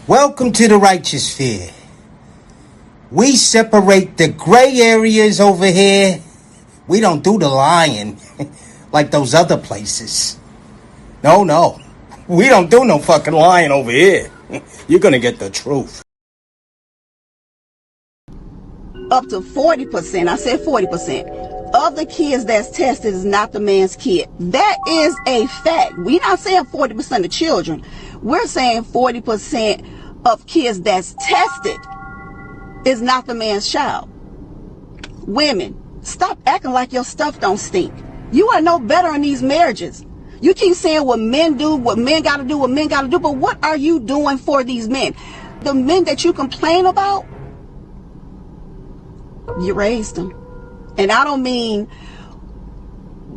Welcome to the righteous sphere. We separate the gray areas over here. We don't do the lying like those other places. No. We don't do no fucking lying over here. You're gonna get the truth. Up to 40%, I said 40%, of the kids that's tested is not the man's kid. That is a fact. We're not saying 40% of children. We're saying 40% of kids that's tested is not the man's child. Women, stop acting like your stuff don't stink. You are no better in these marriages. You keep saying what men do, what men gotta do, what men gotta do, but what are you doing for these men? The men that you complain about, you raised them. And I don't mean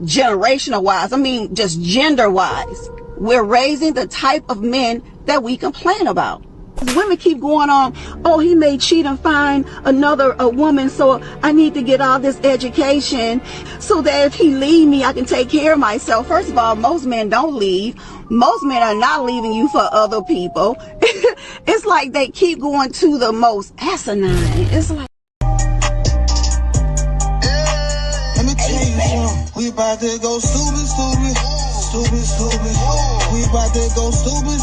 generational wise, I mean just gender wise. We're raising the type of men that we complain about. Women keep going on, oh, he may cheat and find a woman, so I need to get all this education so that if he leave me, I can take care of myself. First of all, most men don't leave. Most men are not leaving you for other people. It's like they keep going to the most asinine. It's like, let me tell you something. We about to go stupid. We about to go stupid. We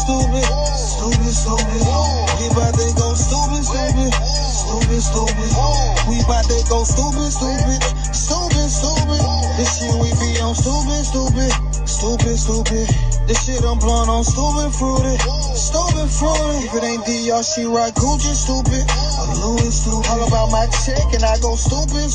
about to go stupid. We about to go stupid. This shit we be on stupid. This shit I'm blowing on stupid fruity. If it ain't DR, she right Gucci stupid. I'm Louis stupid. All about my check and I go stupid.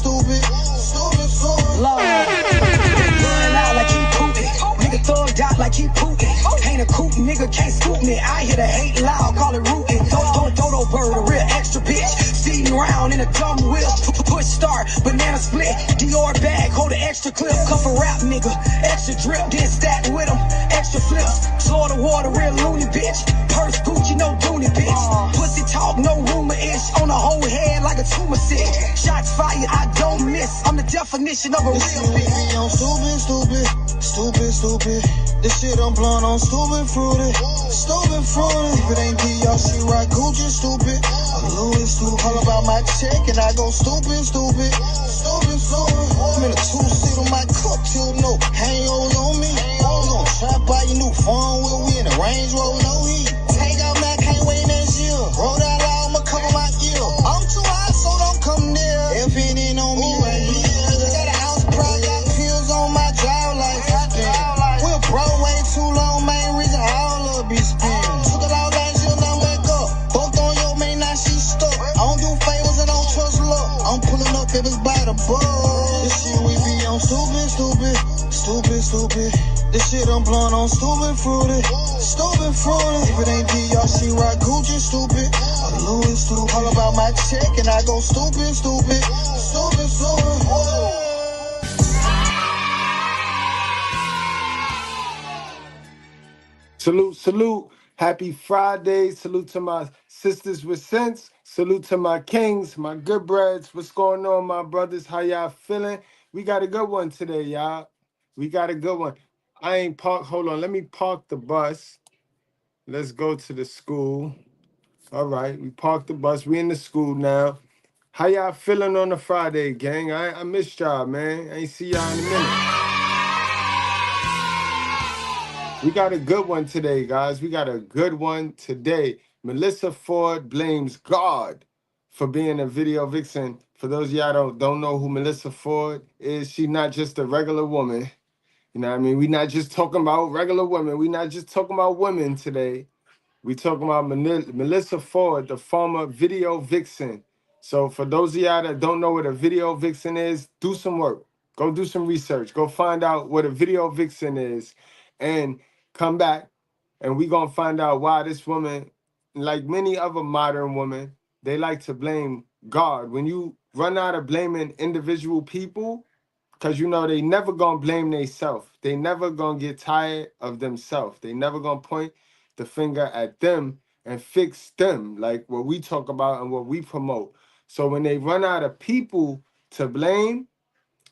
Lord, run out like he pooping. Nigga thugged out like he pooping. Ain't a coop, nigga can't scoop me. I hear the hate loud, call it rootin'. Dodo bird, a real extra bitch. Speeding around in a dumb whip. Push start, banana split. Dior bag, hold an extra clip. Cuff a rap nigga, extra drip. Then stack with him, extra flips. Floor the water, real loony bitch. Purse Gucci, no Dooney bitch. Pussy talk, no rumor ish. On the whole head like a tumor sick. Shots fired, I don't miss. I'm the definition of a real bitch. We on stupid. This shit I'm blowing on stupid fruity. If it ain't DR, she right Gucci stupid. I'm Louis stupid. All about my check and I go stupid. I'm in a two-seat on my cup till no hangovers on me. We gon' try buy your new phone with we in the Range Rover, no heat. Take out man, can't wait next year. Roll that loud, I'ma cover my ear. I'm too hot, so don't come near. If it ain't on me right here. Got a house pride, got pills on my drive license. We're broke way too long, main reason all of be spent. Took it all last year, now back up. Both on your main, now she stuck. I don't do favors and don't trust luck. I'm pulling up if it's by the bug. This shit we be on stupid. This shit I'm blowing on stupid fruity. If it ain't DR, she right Gucci stupid. I'm Louis stupid. All about my check and I go stupid. Salute. Happy Friday. Salute to my sisters with sense. Salute to my kings, my good breads. What's going on, my brothers? How y'all feeling? We got a good one today, y'all. We got a good one. I ain't parked. Hold on. Let me park the bus. Let's go to the school. All right. We parked the bus. We in the school now. How y'all feeling on a Friday, gang? I missed y'all, man. I ain't see y'all in a minute. We got a good one today, guys. We got a good one today. Melyssa Ford blames God for being a video vixen. For those of y'all don't know who Melyssa Ford is, she's not just a regular woman. You know what I mean? We're not just talking about regular women. We're not just talking about women today. We talking about Melyssa Ford, the former video vixen. So for those of y'all that don't know what a video vixen is, do some work. Go do some research. Go find out what a video vixen is and come back and we going to find out why this woman, like many other modern women, they like to blame God. When you run out of blaming individual people, because you know they never gonna blame themselves. They never gonna get tired of themselves. They never gonna point the finger at them and fix them, like what we talk about and what we promote. So when they run out of people to blame,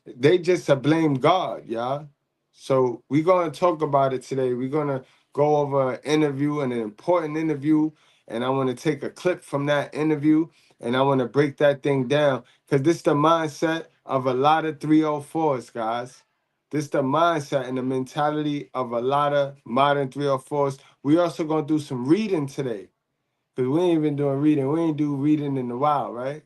they just blame God, y'all. So we're going to talk about it today. We're going to go over an interview, and an important interview, and I want to take a clip from that interview, and I want to break that thing down because this is the mindset of a lot of 304s, guys. This is the mindset and the mentality of a lot of modern 304s. We also going to do some reading today because we ain't been doing reading. We ain't do reading in a while, right?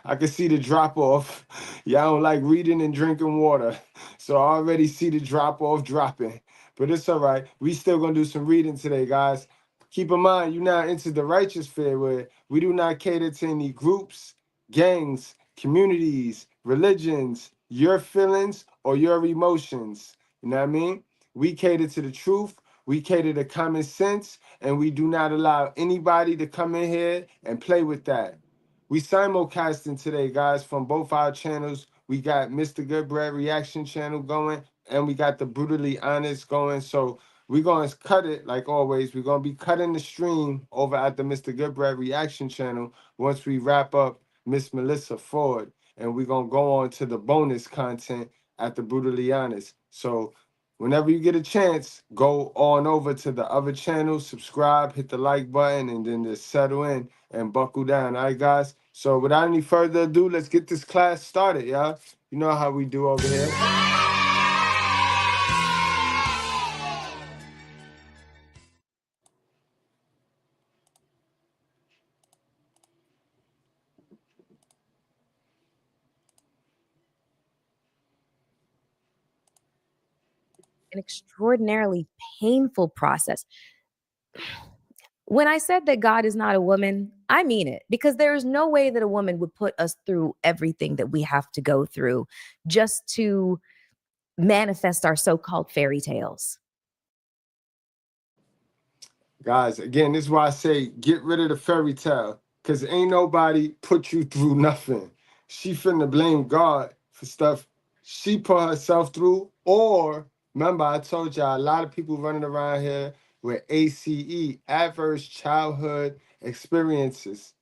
I can see the drop off. Y'all don't like reading and drinking water. So I already see the drop off dropping. But it's all right. We still gonna do some reading today, guys. Keep in mind, you now into the righteous fair where we do not cater to any groups, gangs, communities, religions, your feelings, or your emotions. You know what I mean? We cater to the truth, we cater to common sense, and we do not allow anybody to come in here and play with that. We simulcasting today, guys, from both our channels. We got Mr. Goodbread reaction channel going, and we got the Brutally Honest going. So we're going to cut it, like always. We're going to be cutting the stream over at the Mr. Goodbread reaction channel once we wrap up Miss Melyssa Ford. And we're going to go on to the bonus content at the Brutally Honest. So whenever you get a chance, go on over to the other channel, subscribe, hit the like button, and then just settle in and buckle down. All right, guys? So without any further ado, let's get this class started, y'all. You know how we do over here. An extraordinarily painful process. When I said that God is not a woman, I mean it, because there is no way that a woman would put us through everything that we have to go through just to manifest our so-called fairy tales. Guys, again, this is why I say get rid of the fairy tale, because ain't nobody put you through nothing. She finna blame God for stuff she put herself through. Or, remember, I told y'all, a lot of people running around here with ACE, adverse childhood experiences.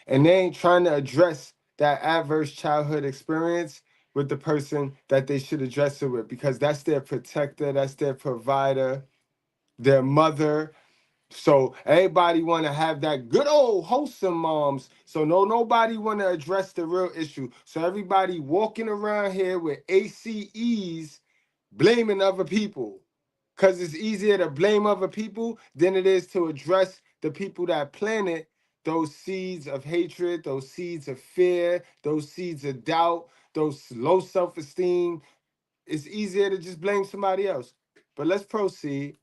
And they ain't trying to address that adverse childhood experience with the person that they should address it with, because that's their protector, that's their provider, their mother. So everybody want to have that good old wholesome moms. So nobody want to address the real issue. So everybody walking around here with ACEs blaming other people. Because it's easier to blame other people than it is to address the people that planted those seeds of hatred, those seeds of fear, those seeds of doubt, those low self-esteem. It's easier to just blame somebody else. But let's proceed.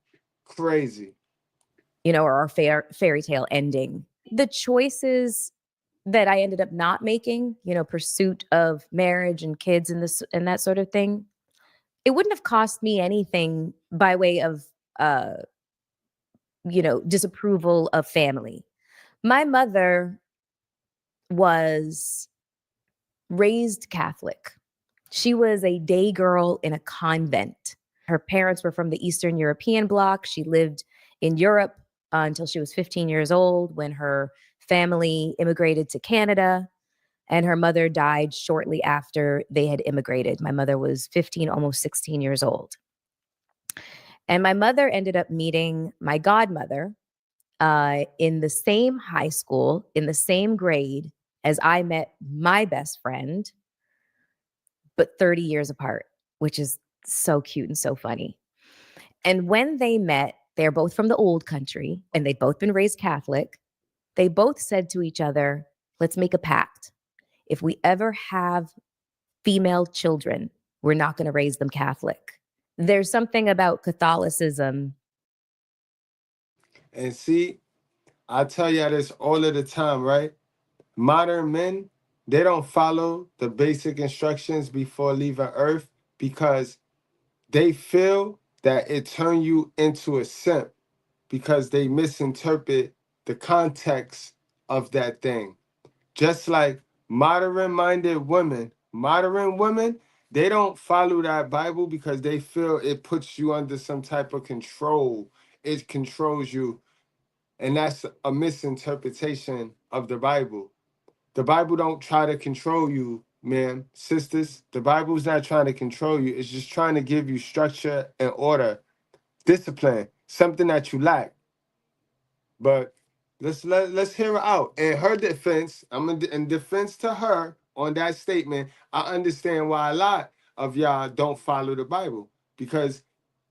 Crazy. Or our fairy tale ending. The choices that I ended up not making, pursuit of marriage and kids and that sort of thing, it wouldn't have cost me anything by way of, disapproval of family. My mother was raised Catholic. She was a day girl in a convent. Her parents were from the Eastern European bloc. She lived in Europe until she was 15 years old when her family immigrated to Canada, and her mother died shortly after they had immigrated. My mother was 15, almost 16 years old. And my mother ended up meeting my godmother in the same high school, in the same grade as I met my best friend, but 30 years apart, which is so cute and so funny. And when they met, they're both from the old country and they'd both been raised Catholic. They both said to each other, let's make a pact. If we ever have female children, we're not going to raise them Catholic. There's something about Catholicism. And see, I tell y'all this all of the time, right? Modern men, they don't follow the basic instructions before leaving Earth because they feel that it turn you into a simp because they misinterpret the context of that thing. Just like modern women, they don't follow that Bible because they feel it puts you under some type of control. It controls you. And that's a misinterpretation of the Bible. The Bible don't try to control you. ma'am, sisters, the Bible's not trying to control you. It's just trying to give you structure and order, discipline, something that you lack. But let's hear her out. In her defense, in defense to her on that statement, I understand why a lot of y'all don't follow the Bible, because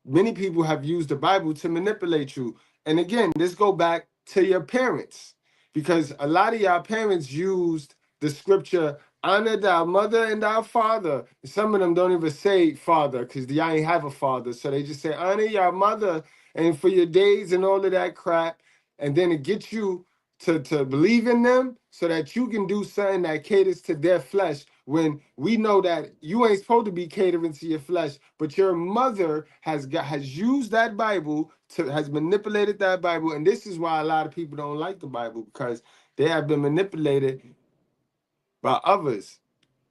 many people have used the Bible to manipulate you. And again, this go back to your parents, because a lot of y'all parents used the scripture, honor thy mother and thy father. Some of them don't even say father because y'all ain't have a father. So they just say, honor your mother and for your days and all of that crap. And then it gets you to believe in them so that you can do something that caters to their flesh, when we know that you ain't supposed to be catering to your flesh, but your mother has used that Bible has manipulated that Bible. And this is why a lot of people don't like the Bible, because they have been manipulated by others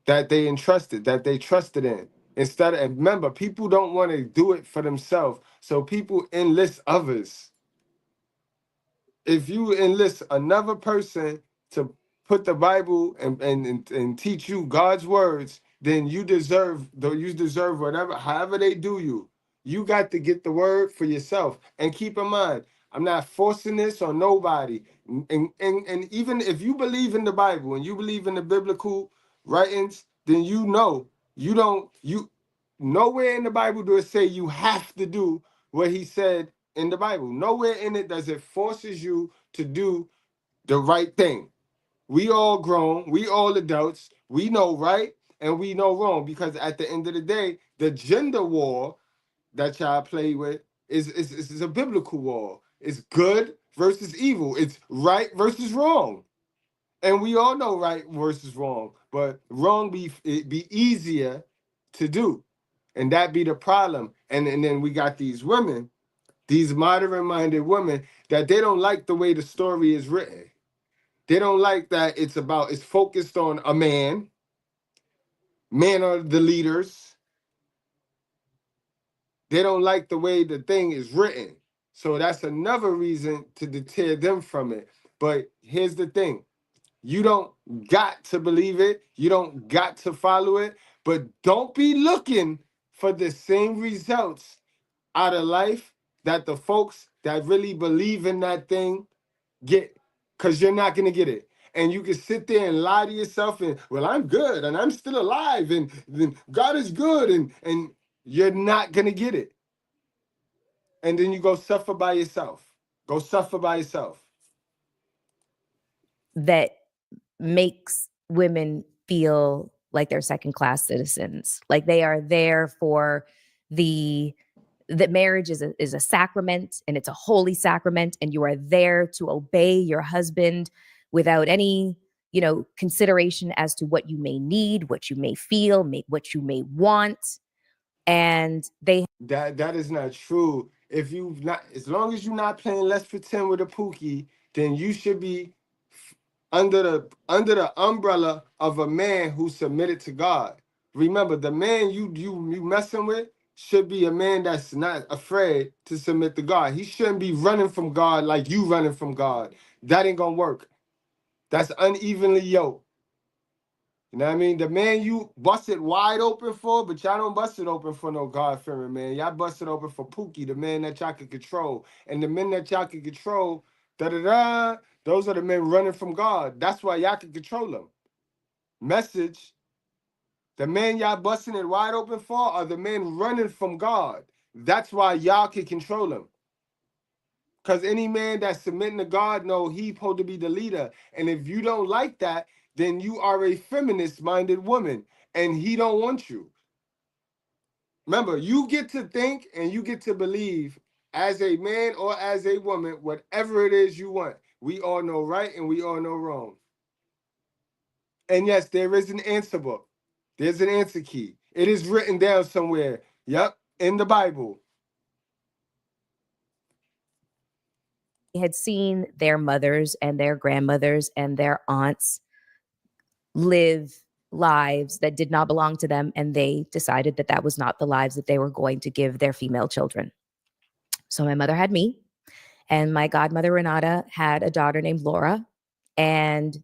that they entrusted, that they trusted in. Instead of, and remember, people don't want to do it for themselves, so people enlist others. If you enlist another person to put the Bible and teach you God's words, then you deserve whatever, however they do you. You got to get the word for yourself. And keep in mind, I'm not forcing this on nobody. And even if you believe in the Bible and you believe in the biblical writings, then you nowhere in the Bible do it say you have to do what he said in the Bible. Nowhere in it does it forces you to do the right thing. We all grown, we all adults, we know right and we know wrong, because at the end of the day, the gender war that y'all play with is a biblical war. It's good versus evil. It's right versus wrong. And we all know right versus wrong, but wrong be easier to do. And that be the problem. And then we got these women, these modern-minded women, that they don't like the way the story is written. They don't like that it's focused on a man. Men are the leaders. They don't like the way the thing is written. So that's another reason to deter them from it. But here's the thing. You don't got to believe it. You don't got to follow it. But don't be looking for the same results out of life that the folks that really believe in that thing get, because you're not going to get it. And you can sit there and lie to yourself and, well, I'm good and I'm still alive and then God is good, and you're not going to get it. And then you go suffer by yourself. Go suffer by yourself. That makes women feel like they're second-class citizens, like they are there for that marriage is a sacrament, and it's a holy sacrament, and you are there to obey your husband without any, consideration as to what you may need, what you may feel, what you may want. And that is not true. If you not, as long as you're not playing Let's Pretend with a Pookie, then you should be under the umbrella of a man who submitted to God. Remember, the man you messing with should be a man that's not afraid to submit to God. He shouldn't be running from God like you running from God. That ain't gonna work. That's unevenly yoked. You know what I mean? The man you bust it wide open for, but y'all don't bust it open for no God-fearing man. Y'all bust it open for Pookie, the man that y'all can control. And the men that y'all can control, those are the men running from God. That's why y'all can control them. Message, the men y'all busting it wide open for are the men running from God. That's why y'all can control them. Because any man that's submitting to God, know he's supposed to be the leader. And if you don't like that, then you are a feminist-minded woman, and he don't want you. Remember, you get to think and you get to believe as a man or as a woman, whatever it is you want. We all know right and we all know wrong. And yes, there is an answer book. There's an answer key. It is written down somewhere. Yep, in the Bible. had seen their mothers and their grandmothers and their aunts live lives that did not belong to them, and they decided that that was not the lives that they were going to give their female children. So my mother had me, and my godmother Renata had a daughter named Laura, and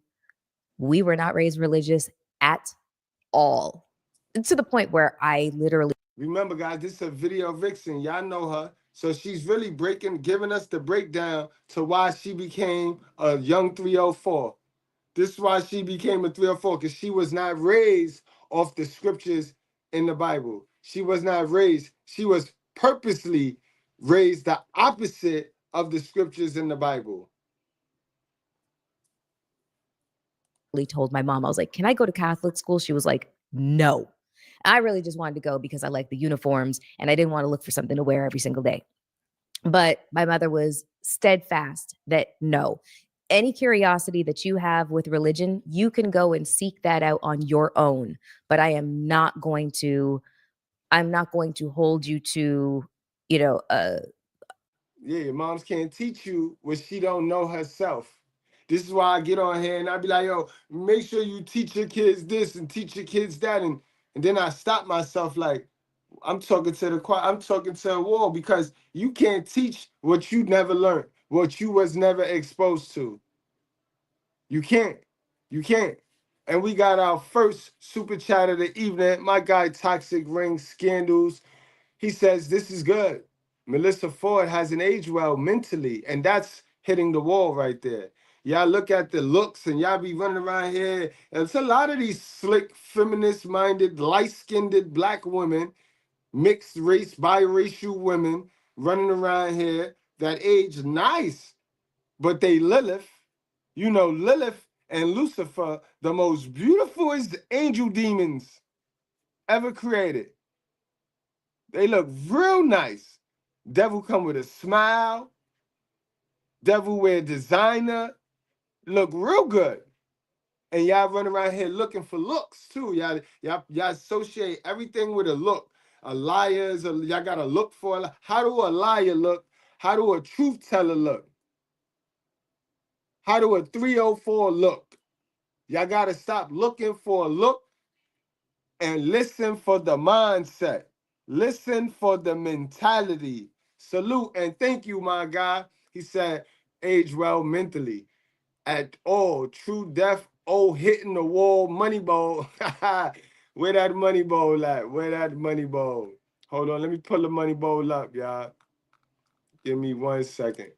we were not raised religious at all, to the point where I literally. Remember, guys, this is a video vixen. Y'all know her. So she's really giving us the breakdown to why she became a young 304. This is why she became a 304, because she was not raised off the scriptures in the Bible. She was not raised. She was purposely raised the opposite of the scriptures in the Bible. Told my mom, I was like, can I go to Catholic school? She was like, no. I really just wanted to go because I like the uniforms and I didn't want to look for something to wear every single day. But my mother was steadfast that no, any curiosity that you have with religion, you can go and seek that out on your own. But I'm not going to hold you to, Yeah, your moms can't teach you what she don't know herself. This is why I get on here and I be like, yo, make sure you teach your kids this and teach your kids that. And then I stop myself like, I'm talking to the choir, I'm talking to a wall, because you can't teach what you never learned, what you was never exposed to. You can't. You can't. And we got our first super chat of the evening. My guy, Toxic Ring Scandals. He says, this is good. Melyssa Ford hasn't aged well mentally, and that's hitting the wall right there. Y'all look at the looks, and y'all be running around here. And it's a lot of these slick, feminist-minded, light-skinned black women, mixed race, biracial women running around here that age nice, but they Lilith. You know, Lilith and Lucifer, the most beautifulest angel demons ever created. They look real nice. Devil come with a smile. Devil wear designer. Look real good. And y'all run around here looking for looks too. Y'all associate everything with a look. A liar is y'all got to look for. How do a liar look? How do a truth teller look? How do a 304 look? Y'all got to stop looking for a look and listen for the mindset. Listen for the mentality. Salute and thank you, my guy. He said, age well mentally. At all, true death, oh, hitting the wall, money ball. Where that money ball at? Where that money ball? Hold on, let me pull the money ball up, y'all. Give me 1 second.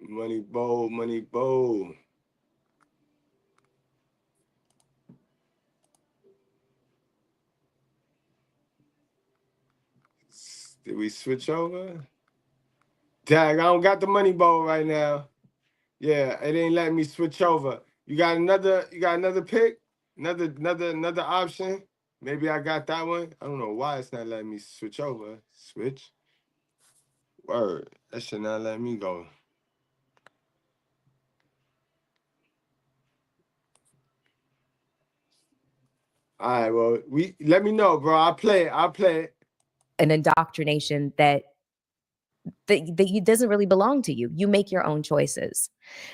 Money bowl, money bowl. Did we switch over? Dag, I don't got the money bowl right now. Yeah, it ain't letting me switch over. You got another pick? Another option? Maybe I got that one. I don't know why it's not letting me switch over. Switch. Word. That should not let me go. All right, well, let me know, bro. I'll play it. An indoctrination that doesn't really belong to you. You make your own choices.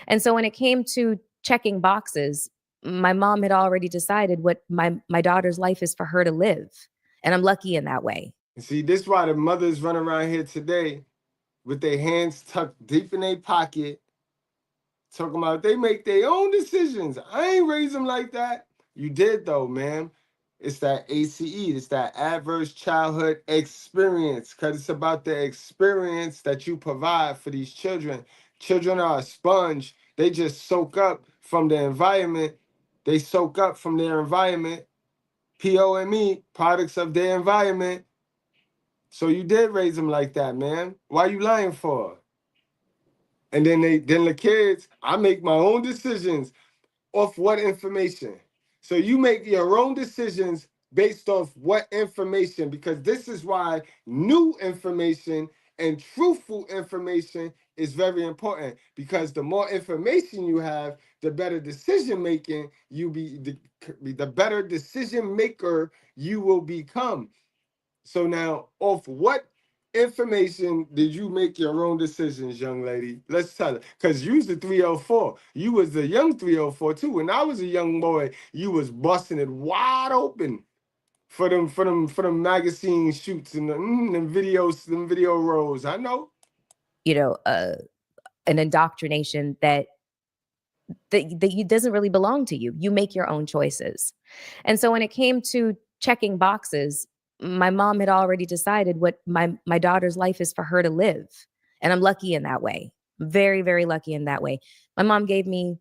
And so when it came to checking boxes, my mom had already decided what my daughter's life is for her to live. And I'm lucky in that way. See, this is why the mothers run around here today with their hands tucked deep in their pocket, talking about they make their own decisions. I ain't raise them like that. You did though, man. It's that ACE. It's that adverse childhood experience, because it's about the experience that you provide for these children. Children are a sponge. They just soak up from the environment. They soak up from their environment. POME, products of their environment. So you did raise them like that, man. Why you lying for? And then the kids, I make my own decisions off what information. So you make your own decisions based off what information, because this is why new information and truthful information is very important, because the more information you have, the better decision making you be, the better decision maker you will become. So now, off what information did you make your own decisions, young lady? Let's tell it. Because you was the 304. You was the young 304 too. When I was a young boy, you was busting it wide open for them magazine shoots and them video roles. I know. An indoctrination that that doesn't really belong to you. You make your own choices. And so when it came to checking boxes, my mom had already decided what my daughter's life is for her to live. And I'm lucky in that way. Very, very lucky in that way. My mom gave me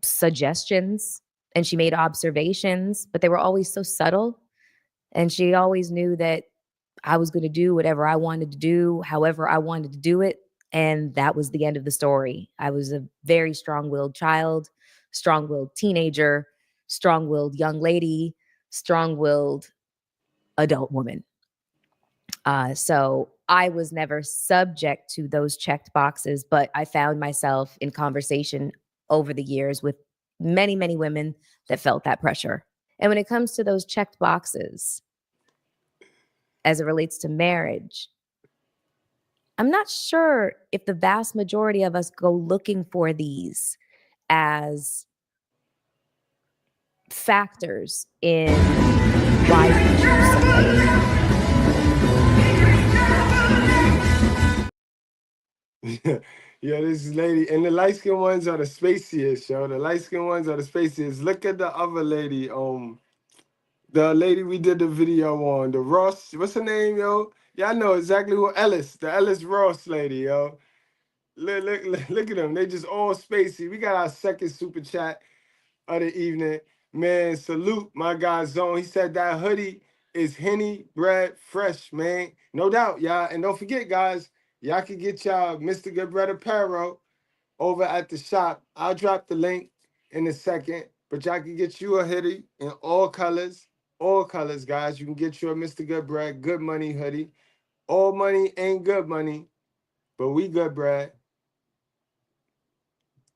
suggestions and she made observations, but they were always so subtle. And she always knew that I was going to do whatever I wanted to do, however I wanted to do it. And that was the end of the story. I was a very strong willed child, strong willed teenager, strong willed young lady, strong willed adult woman. So I was never subject to those checked boxes, but I found myself in conversation over the years with many, many women that felt that pressure. And when it comes to those checked boxes, as it relates to marriage, I'm not sure if the vast majority of us go looking for these as factors in why we choose somebody. Yeah, this lady, and the light skinned ones are the spaciest, yo. The light skinned ones are the spaciest. Look at the other lady, the lady we did the video on, the Ross. What's her name, yo? Yeah, I know exactly who Ellis, the Ellis Ross lady, yo. Look at them. They just all spacey. We got our second super chat of the evening. Man, salute my guy Zone. He said that hoodie is Henny Bread Fresh, man. No doubt, y'all. And don't forget, guys, y'all can get y'all Mr.Goodbread apparel over at the shop. I'll drop the link in a second, but y'all can get you a hoodie in all colors, guys. You can get you a Mr.Goodbread Good Money hoodie. All money ain't good money, but we good bread.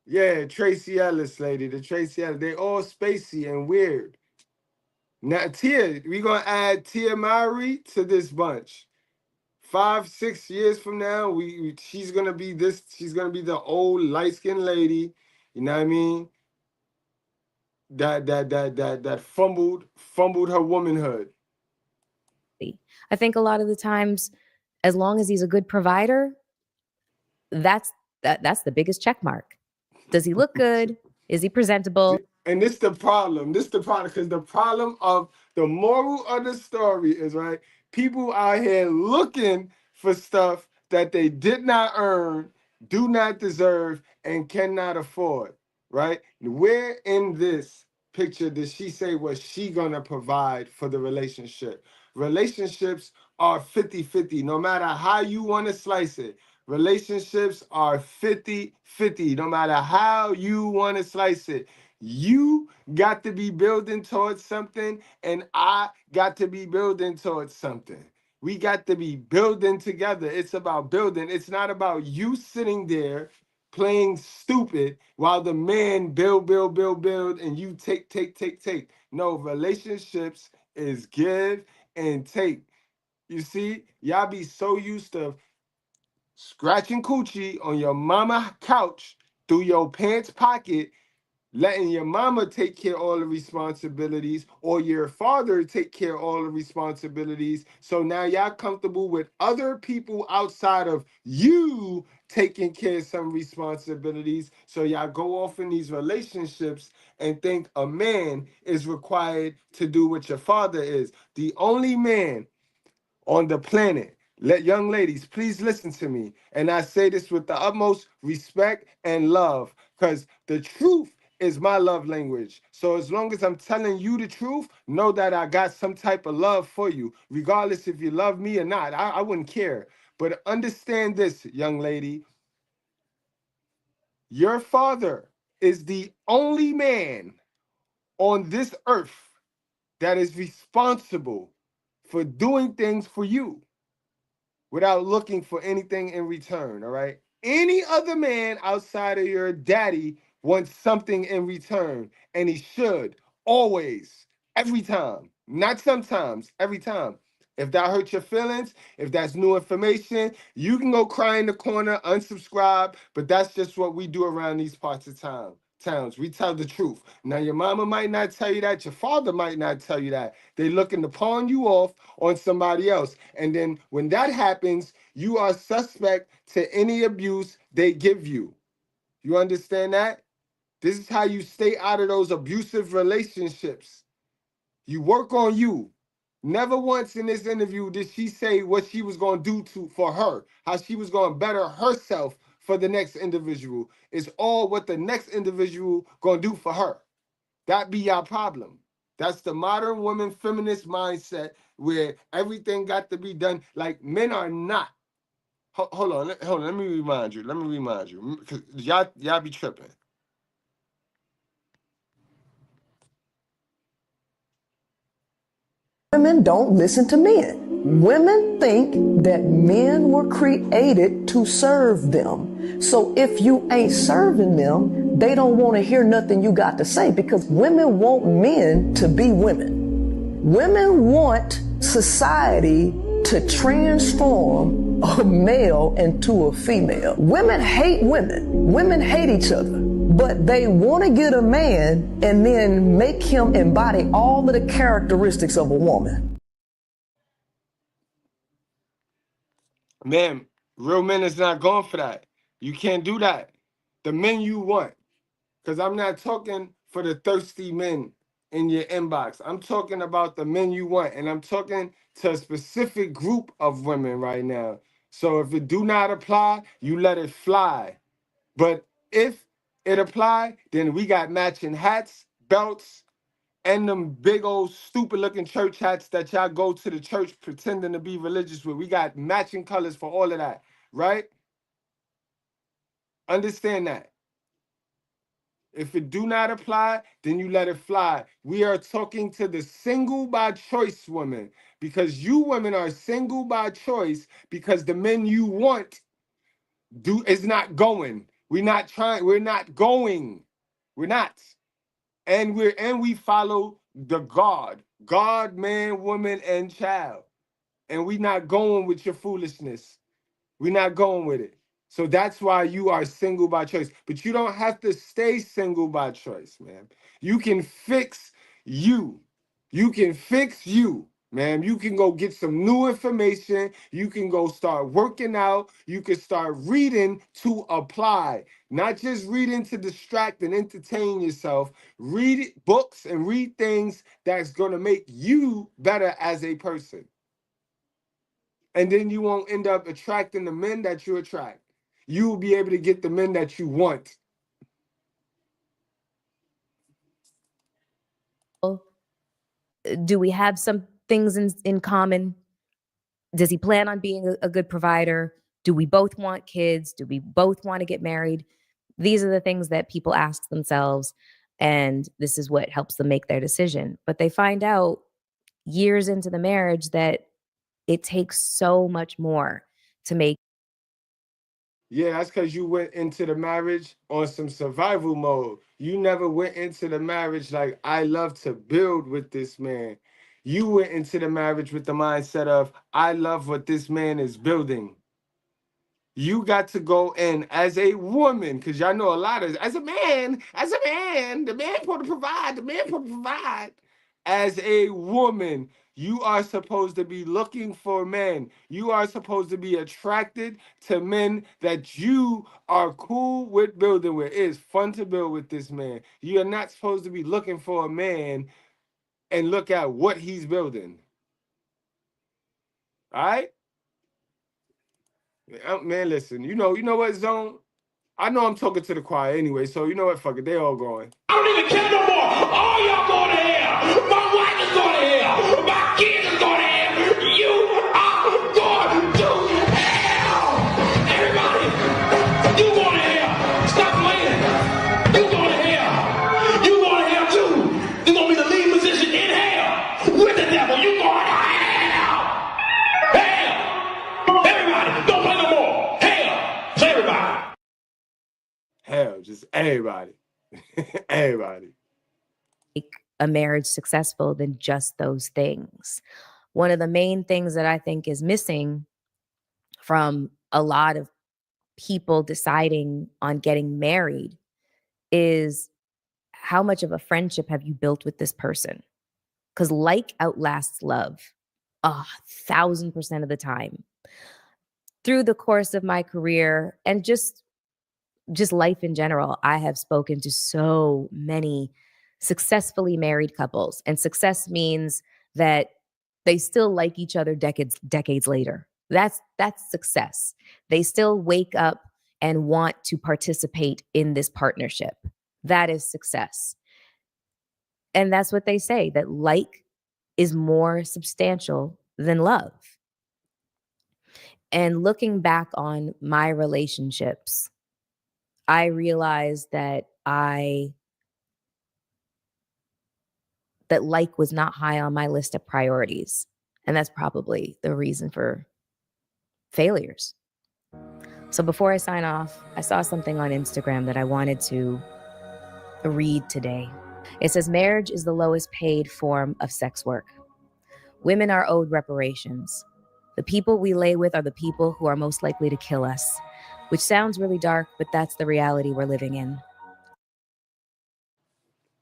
Yeah, Tracy Ellis lady, the Tracy Ellis. They all spacey and weird. Now, Tia, we gonna add Tia Mowry to this bunch. 5, 6 years from now, she's gonna be this. She's gonna be the old light skinned lady. You know what I mean? That fumbled her womanhood. I think a lot of the times, as long as he's a good provider, that's the biggest check mark. Does he look good? Is he presentable? And this the problem. This the problem, because the problem of the moral of the story is, right, people out here looking for stuff that they did not earn, do not deserve, and cannot afford, right? Where in this picture does she say what she gonna provide for the relationship? Relationships are 50-50, no matter how you want to slice it. Relationships are 50-50, no matter how you want to slice it. You got to be building towards something, and I got to be building towards something. We got to be building together. It's about building. It's not about you sitting there playing stupid while the man build, and you take. No, relationships is give and take. You see, y'all be so used to scratching coochie on your mama couch through your pants pocket, letting your mama take care of all the responsibilities, or your father take care of all the responsibilities. So now y'all comfortable with other people outside of you taking care of some responsibilities. So y'all go off in these relationships and think a man is required to do what your father is. The only man on the planet. Let young ladies, please listen to me. And I say this with the utmost respect and love, because the truth is my love language. So as long as I'm telling you the truth, know that I got some type of love for you, regardless if you love me or not. I wouldn't care. But understand this, young lady. Your father is the only man on this earth that is responsible for doing things for you without looking for anything in return, all right? Any other man outside of your daddy wants something in return, and he should always, every time, not sometimes, every time. If that hurts your feelings, if that's new information, you can go cry in the corner, unsubscribe, but that's just what we do around these parts of towns. We tell the truth. Now, your mama might not tell you that. Your father might not tell you that. They looking to pawn you off on somebody else. And then when that happens, you are suspect to any abuse they give you. You understand that? This is how you stay out of those abusive relationships. You work on you. Never once in this interview did she say what she was going to do for her, how she was going to better herself for the next individual. It's all what the next individual going to do for her. That be your problem. That's the modern woman feminist mindset where everything got to be done. Like, men are not. Hold on. Let me remind you. Because y'all be tripping. Women don't listen to men. Women think that men were created to serve them. So if you ain't serving them, they don't want to hear nothing you got to say, because women want men to be women. Women want society to transform a male into a female. Women hate women. Women hate each other. But they want to get a man and then make him embody all of the characteristics of a woman. Man, real men is not going for that. You can't do that. The men you want. Because I'm not talking for the thirsty men in your inbox. I'm talking about the men you want. And I'm talking to a specific group of women right now. So if it do not apply, you let it fly. But if it apply, then we got matching hats, belts, and them big old stupid looking church hats that y'all go to the church pretending to be religious with. We got matching colors for all of that, right? Understand that. If it do not apply, then you let it fly. We are talking to the single by choice women, because you women are single by choice because the men you want is not going. We're not trying. We're not going. We're not. And we follow the God, man, woman, and child. And we not going with your foolishness. We're not going with it. So that's why you are single by choice. But you don't have to stay single by choice, man. You can fix you. You can fix you, man. You can go get some new information. You can go start working out. You can start reading to apply. Not just reading to distract and entertain yourself. Read books and read things that's going to make you better as a person. And then you won't end up attracting the men that you attract. You will be able to get the men that you want. Do we have some things in common? Does he plan on being a good provider? Do we both want kids? Do we both want to get married? These are the things that people ask themselves, and this is what helps them make their decision. But they find out years into the marriage that it takes so much more to make. Yeah, that's because you went into the marriage on some survival mode. You never went into the marriage like, I love to build with this man. You went into the marriage with the mindset of, I love what this man is building. You got to go in as a woman, because y'all know a lot of, as a man, the man supposed to provide. As a woman, you are supposed to be looking for men. You are supposed to be attracted to men that you are cool with building with. It is fun to build with this man. You are not supposed to be looking for a man and look at what he's building. All right? Man, listen, you know what, Zone? I know I'm talking to the choir anyway, so you know what? Fuck it, they all going. I don't even care no more. All y'all going to hell. My wife is going to hell. My kids is going to hell. You are going to hell. Everybody, you going to hell. Stop playing. You going to hell. You going to hell too. You're going to be the lead musician in hell with the devil. You going to hell. Hell. Everybody, don't play no more. Hell. Say everybody. Hell, just everybody. Everybody. Make a marriage successful than just those things. One of the main things that I think is missing from a lot of people deciding on getting married is how much of a friendship have you built with this person? Because like outlasts love 1,000% of the time. Through the course of my career and just just life in general, I have spoken to so many successfully married couples, and success means that they still like each other decades later. That's success. They still wake up and want to participate in this partnership. That is success. And that's what they say, that like is more substantial than love. And looking back on my relationships, I realized that like was not high on my list of priorities. And that's probably the reason for failures. So before I sign off, I saw something on Instagram that I wanted to read today. It says, marriage is the lowest paid form of sex work. Women are owed reparations. The people we lay with are the people who are most likely to kill us, which sounds really dark, but that's the reality we're living in.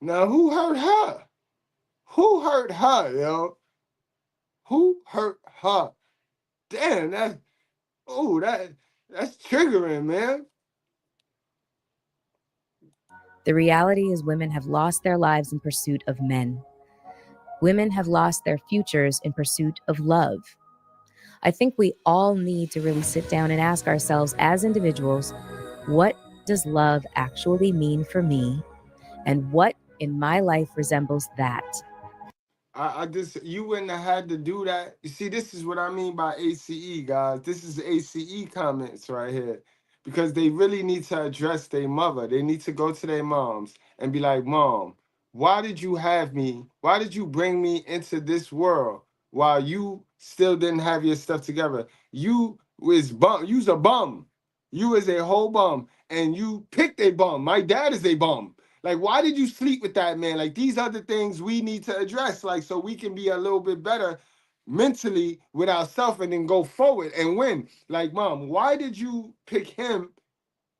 Now, who hurt her? Who hurt her, yo? Who hurt her? Damn, that's triggering, man. The reality is women have lost their lives in pursuit of men. Women have lost their futures in pursuit of love. I think we all need to really sit down and ask ourselves as individuals, what does love actually mean for me? And what in my life resembles that? I just, you wouldn't have had to do that. You see, this is what I mean by ACE, guys. This is ACE comments right here. Because they really need to address their mother. They need to go to their moms and be like, Mom, why did you have me? Why did you bring me into this world while you still didn't have your stuff together? You you's a bum. You is a whole bum. And you picked a bum. My dad is a bum. Like, why did you sleep with that man? Like, these are the things we need to address, like, so we can be a little bit better mentally with ourselves and then go forward and win. Like, Mom, why did you pick him?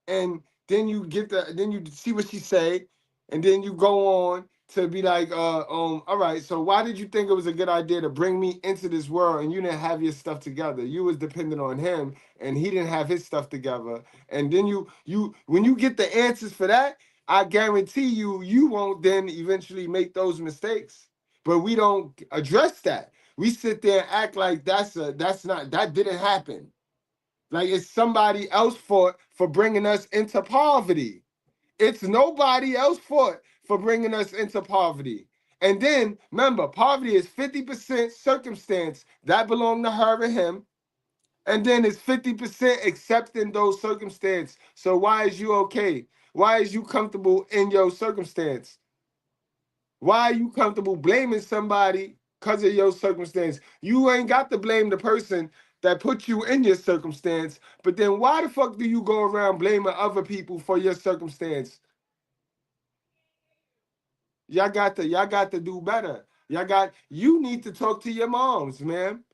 And then you then you see what she say, and then you go on to be like, all right, so why did you think it was a good idea to bring me into this world and you didn't have your stuff together? You was dependent on him and he didn't have his stuff together. And then you when you get the answers for that, I guarantee you won't then eventually make those mistakes. But we don't address that. We sit there and act like that didn't happen. Like it's somebody else's fault for bringing us into poverty. It's nobody else's fault for bringing us into poverty. And then remember, poverty is 50% circumstance that belong to her and him. And then it's 50% accepting those circumstances. So why is you okay? Why is you comfortable in your circumstance? Why are you comfortable blaming somebody because of your circumstance? You ain't got to blame the person that put you in your circumstance, but then why the fuck do you go around blaming other people for your circumstance? Y'all got to do better. You need to talk to your moms, man.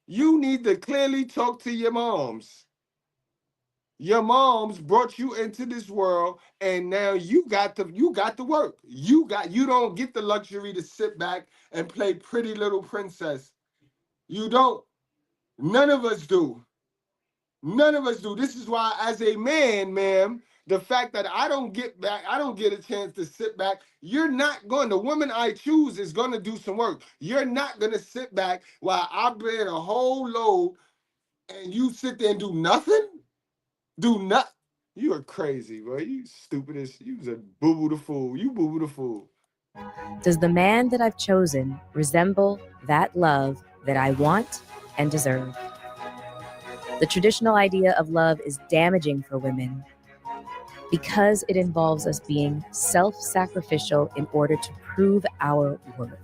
You need to clearly talk to your moms. Your moms brought you into this world, and now you got to work. You don't get the luxury to sit back and play pretty little princess. You don't. None of us do. None of us do. This is why, as a man, ma'am, the fact that I don't get a chance to sit back. You're not going. The woman I choose is going to do some work. You're not going to sit back while I bear a whole load, and you sit there and do nothing. Do not. You are crazy, bro. You stupid as you was a boo-boo the fool. You boo-boo the fool. Does the man that I've chosen resemble that love that I want and deserve? The traditional idea of love is damaging for women because it involves us being self-sacrificial in order to prove our worth.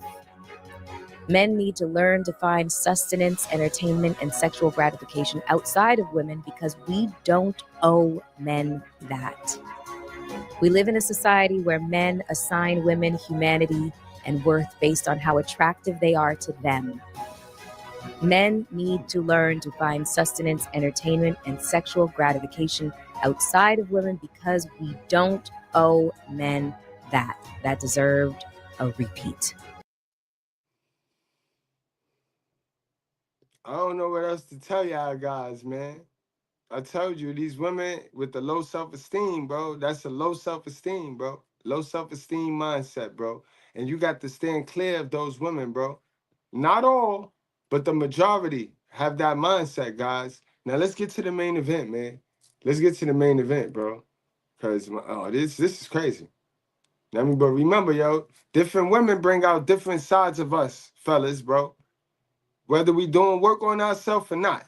Men need to learn to find sustenance, entertainment, and sexual gratification outside of women because we don't owe men that. We live in a society where men assign women humanity and worth based on how attractive they are to them. Men need to learn to find sustenance, entertainment, and sexual gratification outside of women because we don't owe men that. That deserved a repeat. I don't know what else to tell y'all guys, man. I told you, these women with the low self-esteem, bro, that's a low self-esteem, bro. Low self-esteem mindset, bro. And you got to stand clear of those women, bro. Not all, but the majority have that mindset, guys. Now let's get to the main event, man. Let's get to the main event, bro. Cause this is crazy. I mean, but remember, yo, different women bring out different sides of us, fellas, bro. Whether we doing work on ourselves or not.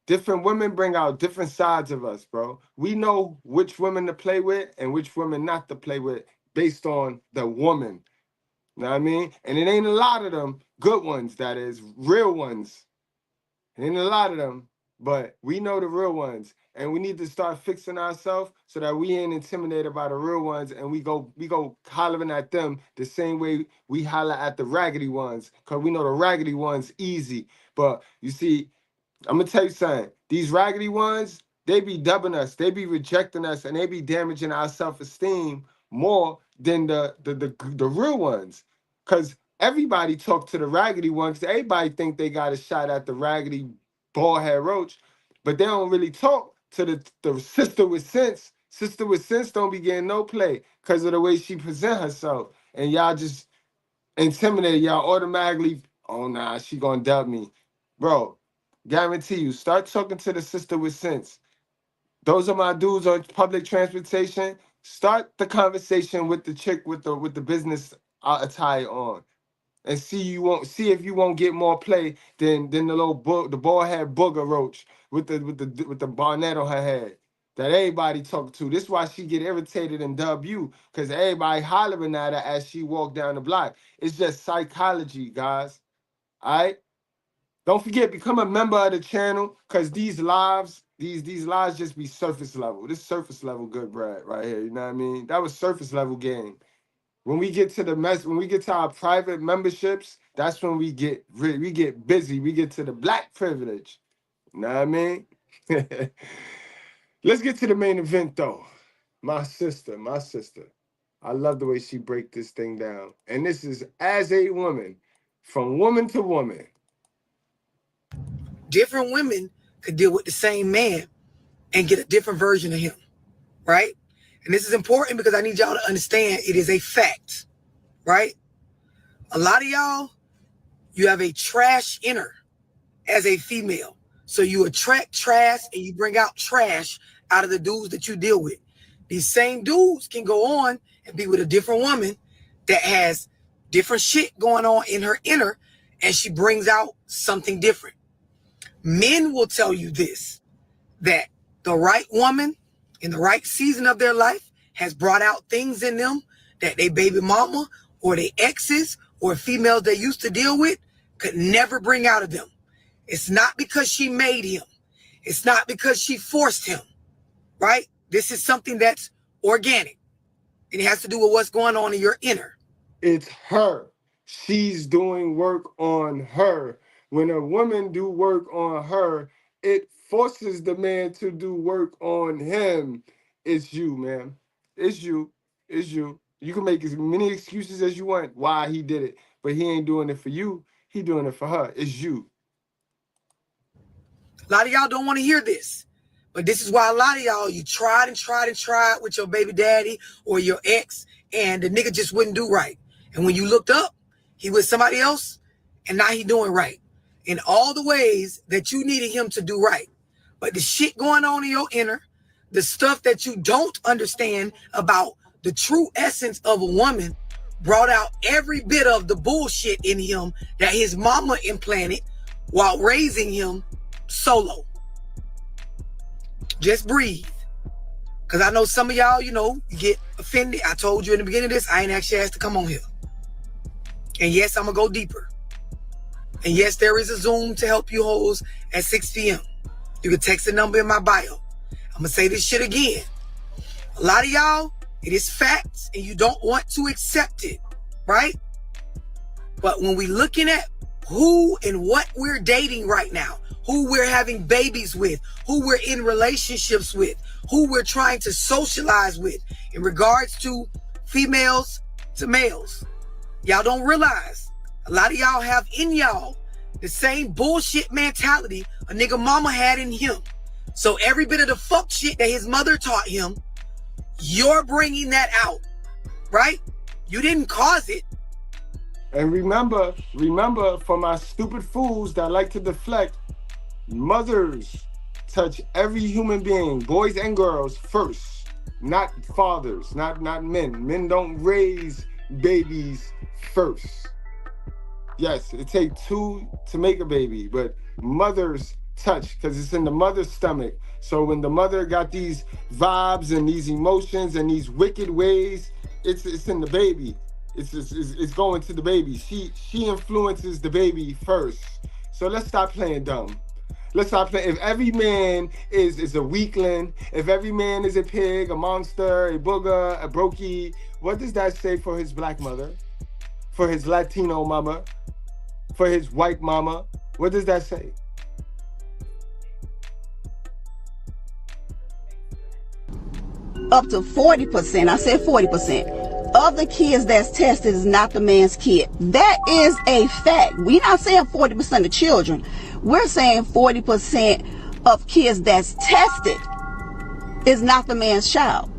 Different women bring out different sides of us, bro. We know which women to play with and which women not to play with based on the woman. You know what I mean? And it ain't a lot of them good ones, that is, real ones. It ain't a lot of them, but we know the real ones. And we need to start fixing ourselves so that we ain't intimidated by the real ones and we go hollering at them the same way we holler at the raggedy ones. Cause we know the raggedy ones easy. But you see, I'm gonna tell you something. These raggedy ones, they be dubbing us, they be rejecting us, and they be damaging our self-esteem more than the real ones. Cause everybody talk to the raggedy ones. Everybody think they got a shot at the raggedy bald head roach, but they don't really talk to the sister with sense. Sister with sense don't be getting no play because of the way she present herself. And y'all just intimidated. Y'all automatically, oh nah, she gonna dub me. Bro, guarantee you, start talking to the sister with sense. Those are my dudes on public transportation. Start the conversation with the chick with the business attire on, and see if you won't get more play than the the bald head booger roach with the barnette on her head that everybody talk to. This is why she get irritated and dub you, because everybody hollering at her as she walk down the block. It's just psychology, guys. All right. Don't forget, become a member of the channel, because these lives just be surface level. This surface level good bread right here. You know what I mean? That was surface level game. When we get to when we get to our private memberships, that's when we get busy. We get to the black privilege. You know what I mean? Let's get to the main event though. My sister. I love the way she break this thing down. And this is as a woman, from woman to woman. Different women could deal with the same man and get a different version of him, right? And this is important because I need y'all to understand it is a fact, right? A lot of y'all, you have a trash inner as a female. So you attract trash and you bring out trash out of the dudes that you deal with. These same dudes can go on and be with a different woman that has different shit going on in her inner, and she brings out something different. Men will tell you this, that the right woman in the right season of their life has brought out things in them that they baby mama or they exes or females they used to deal with could never bring out of them. It's not because she made him. It's not because she forced him, right? This is something that's organic. It has to do with what's going on in your inner. It's her. She's doing work on her. When a woman do work on her, it forces the man to do work on him. It's you, man. It's you. It's you. You can make as many excuses as you want why he did it, but he ain't doing it for you. He doing it for her. It's you. A lot of y'all don't want to hear this, but this is why a lot of y'all, you tried with your baby daddy or your ex, and the nigga just wouldn't do right. And when you looked up, he was somebody else, and now he doing right in all the ways that you needed him to do right. But the shit going on in your inner, the stuff that you don't understand about the true essence of a woman, brought out every bit of the bullshit in him that his mama implanted while raising him solo. Just breathe. Because I know some of y'all, you get offended. I told you in the beginning of this, I ain't actually asked to come on here. And yes, I'm going to go deeper. And yes, there is a Zoom to help you hoes at 6 p.m. You can text the number in my bio. I'm going to say this shit again. A lot of y'all, it is facts and you don't want to accept it, right? But when we looking at who and what we're dating right now, who we're having babies with, who we're in relationships with, who we're trying to socialize with in regards to females to males, y'all don't realize a lot of y'all have in y'all the same bullshit mentality a nigga mama had in him. So every bit of the fuck shit that his mother taught him, you're bringing that out, right? You didn't cause it. And remember, for my stupid fools that like to deflect, mothers touch every human being, boys and girls, first, not fathers, not men. Men don't raise babies first. Yes, it takes two to make a baby, but mothers touch because it's in the mother's stomach. So when the mother got these vibes and these emotions and these wicked ways, it's in the baby. It's going to the baby. She influences the baby first. So let's stop playing dumb. Let's stop playing. If every man is a weakling, if every man is a pig, a monster, a booger, a brokey, what does that say for his black mother? For his Latino mama? For his white mama? What does that say? Up to 40%, I said 40%, of the kids that's tested is not the man's kid. That is a fact. We're not saying 40% of children. We're saying 40% of kids that's tested is not the man's child.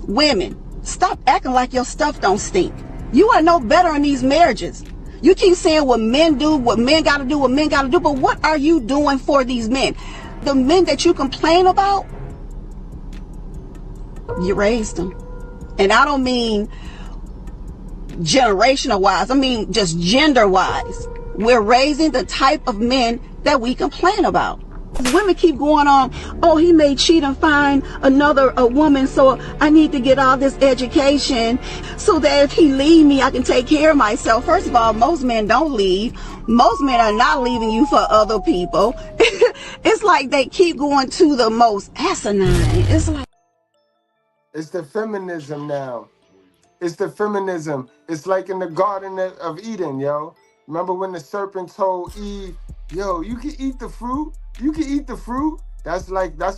Women, stop acting like your stuff don't stink. You are no better in these marriages. You keep saying what men do, what men got to do, what men got to do, but what are you doing for these men? The men that you complain about, you raised them. And I don't mean generational wise, I mean just gender wise. We're raising the type of men that we complain about. Women keep going on, oh, he may cheat and find a woman, so I need to get all this education so that if he leave me, I can take care of myself. First of all, most men don't leave. Most men are not leaving you for other people. It's like they keep going to the most asinine. It's the feminism now. It's the feminism. It's like in the Garden of Eden, yo. Remember when the serpent told Eve, yo, you can eat the fruit? You can eat the fruit? That's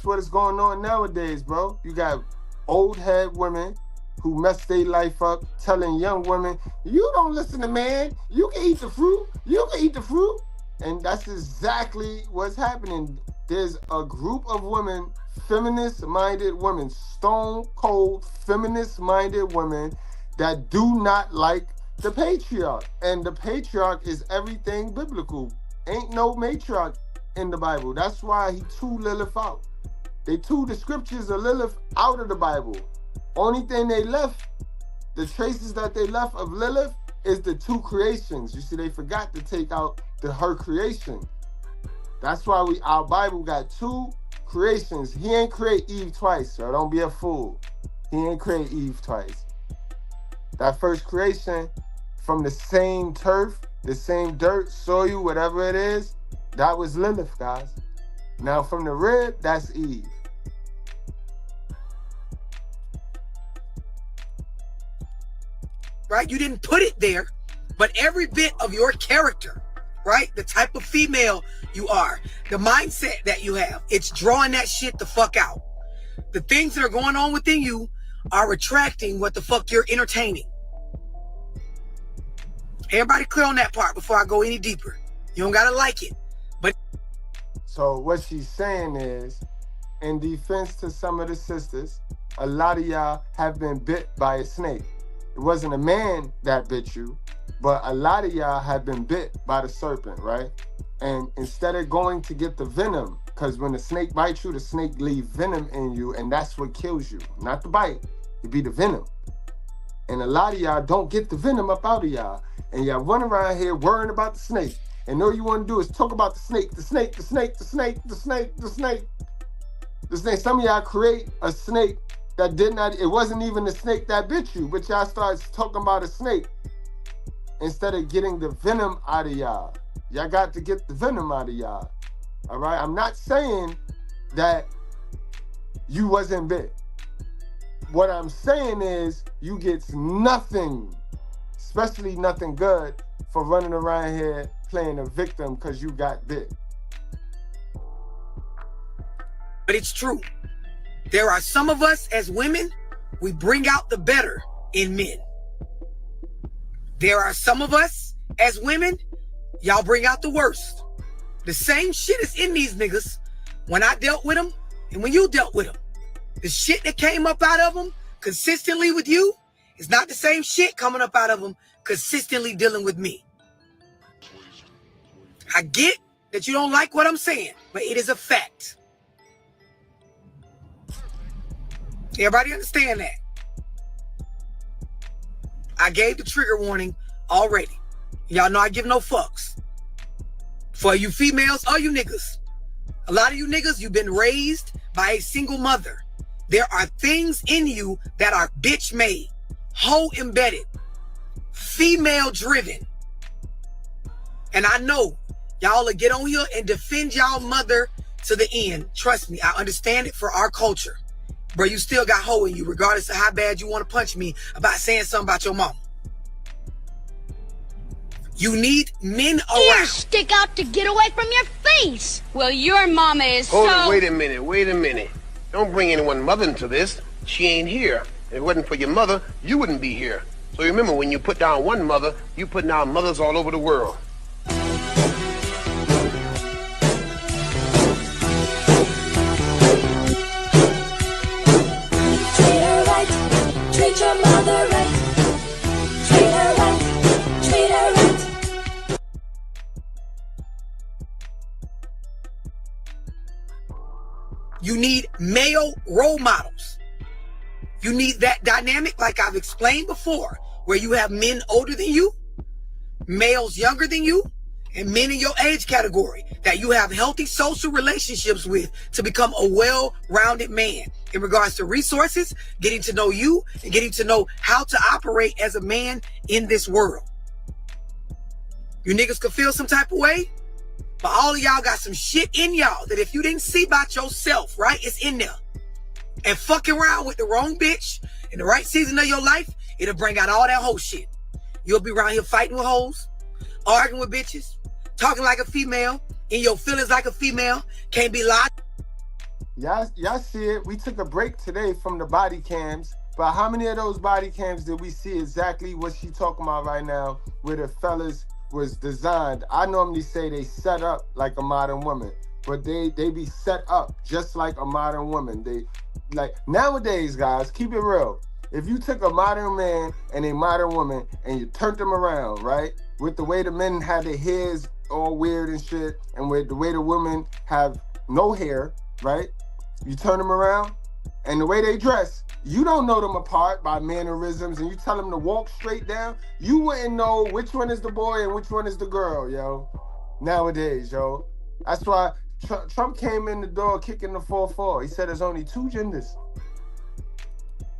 what is going on nowadays, bro. You got old head women who mess their life up, telling young women, you don't listen to man. You can eat the fruit. You can eat the fruit. And that's exactly what's happening. There's a group of women, feminist-minded women, stone-cold feminist-minded women that do not like the patriarch. And the patriarch is everything biblical. Ain't no matriarch in the Bible. That's why he threw Lilith out. They threw the scriptures of Lilith out of the Bible. Only thing they left, the traces that they left of Lilith, is the two creations. You see, they forgot to take out her creation. That's why our Bible got two creations. He ain't create Eve twice, so don't be a fool. He ain't create Eve twice. That first creation from the same turf, the same dirt, soil, whatever it is, that was Lilith, guys. Now from the rib, that's Eve. Right? You didn't put it there, but every bit of your character, right? The type of female you are, the mindset that you have, it's drawing that shit the fuck out. The things that are going on within you are attracting what the fuck you're entertaining. Everybody clear on that part before I go any deeper. You don't gotta like it, but. So what she's saying is, in defense to some of the sisters, a lot of y'all have been bit by a snake. It wasn't a man that bit you, but a lot of y'all have been bit by the serpent, right? And instead of going to get the venom, because when the snake bites you, the snake leaves venom in you, and that's what kills you. Not the bite, it be the venom. And a lot of y'all don't get the venom up out of y'all. And y'all run around here worrying about the snake. And all you want to do is talk about the snake, the snake, the snake, the snake, the snake, the snake. The snake. Some of y'all create a snake that did not, it wasn't even the snake that bit you, but y'all started talking about a snake instead of getting the venom out of y'all. Y'all got to get the venom out of y'all. All right? I'm not saying that you wasn't bit. What I'm saying is you get nothing, especially nothing good, for running around here playing a victim because you got bit. But it's true. There are some of us as women, we bring out the better in men. There are some of us as women, y'all bring out the worst. The same shit is in these niggas, when I dealt with them and when you dealt with them, the shit that came up out of them consistently with you is not the same shit coming up out of them consistently dealing with me. I get that you don't like what I'm saying, but it is a fact. Everybody understand that? I gave the trigger warning already. Y'all know I give no fucks. For you females or you niggas. A lot of you niggas, you've been raised by a single mother. There are things in you that are bitch made, hoe embedded, female driven. And I know y'all will get on here and defend y'all mother to the end. Trust me, I understand it for our culture. Bro, you still got hoe in you, regardless of how bad you want to punch me about saying something about your mom. You need men around. Ears stick out to get away from your face. Well, your mama is Hold it, wait a minute. Don't bring anyone mother into this. She ain't here. If it wasn't for your mother, you wouldn't be here. So remember, when you put down one mother, you put down mothers all over the world. Treat your mother right. Treat her right. Treat her right. You need male role models. You need that dynamic, like I've explained before, where you have men older than you, males younger than you, and men in your age category that you have healthy social relationships with to become a well-rounded man in regards to resources, getting to know you, and getting to know how to operate as a man in this world. You niggas could feel some type of way, but all of y'all got some shit in y'all that if you didn't see about yourself, right, it's in there. And fucking around with the wrong bitch in the right season of your life, it'll bring out all that whole shit. You'll be around here fighting with hoes, arguing with bitches, talking like a female, in your feelings like a female, can't be lied. Y'all see it. We took a break today from the body cams, but how many of those body cams did we see exactly what she talking about right now, where the fellas was designed? I normally say they set up like a modern woman, but they be set up just like a modern woman. They like nowadays, guys, keep it real. If you took a modern man and a modern woman and you turned them around, right, with the way the men had their hairs all weird and shit, and with the way the women have no hair, right, you turn them around, and the way they dress, you don't know them apart by mannerisms, and you tell them to walk straight down, you wouldn't know which one is the boy and which one is the girl, yo. Nowadays, yo. That's why Trump came in the door kicking the 4-4. He said there's only 2 genders.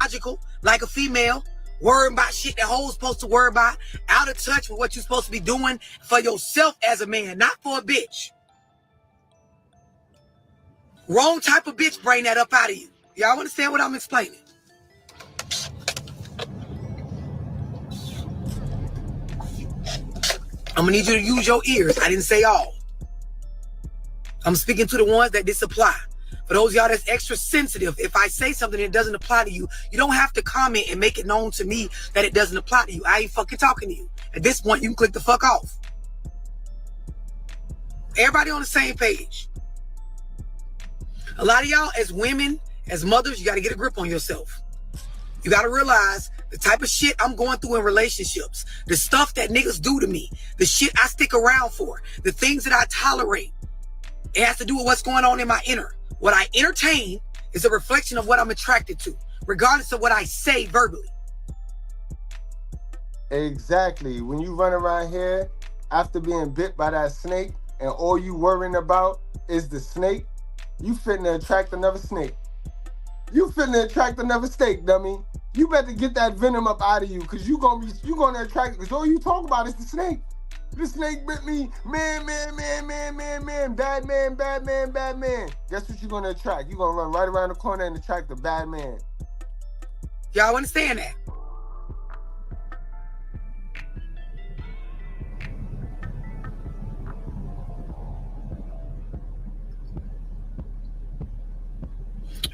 Logical, like a female, worrying about shit that hoes supposed to worry about, out of touch with what you're supposed to be doing for yourself as a man, not for a bitch. Wrong type of bitch bring that up out of you. Y'all understand what I'm explaining? I'm gonna need you to use your ears. I didn't say all. I'm speaking to the ones that this apply. For those of y'all that's extra sensitive, if I say something that doesn't apply to you, you don't have to comment and make it known to me that it doesn't apply to you. I ain't fucking talking to you. At this point, you can click the fuck off. Everybody on the same page. A lot of y'all as women, as mothers, you got to get a grip on yourself. You got to realize the type of shit I'm going through in relationships, the stuff that niggas do to me, the shit I stick around for, the things that I tolerate. It has to do with what's going on in my inner. What I entertain is a reflection of what I'm attracted to, regardless of what I say verbally. Exactly. When you run around here after being bit by that snake and all you worrying about is the snake, you finna attract another snake. You finna attract another snake, dummy. You better get that venom up out of you, because you gonna attract it, because all you talk about is the snake. The snake bit me. Man. Bad man. Guess what you're gonna attract? You're gonna run right around the corner and attract the bad man. Y'all understand that?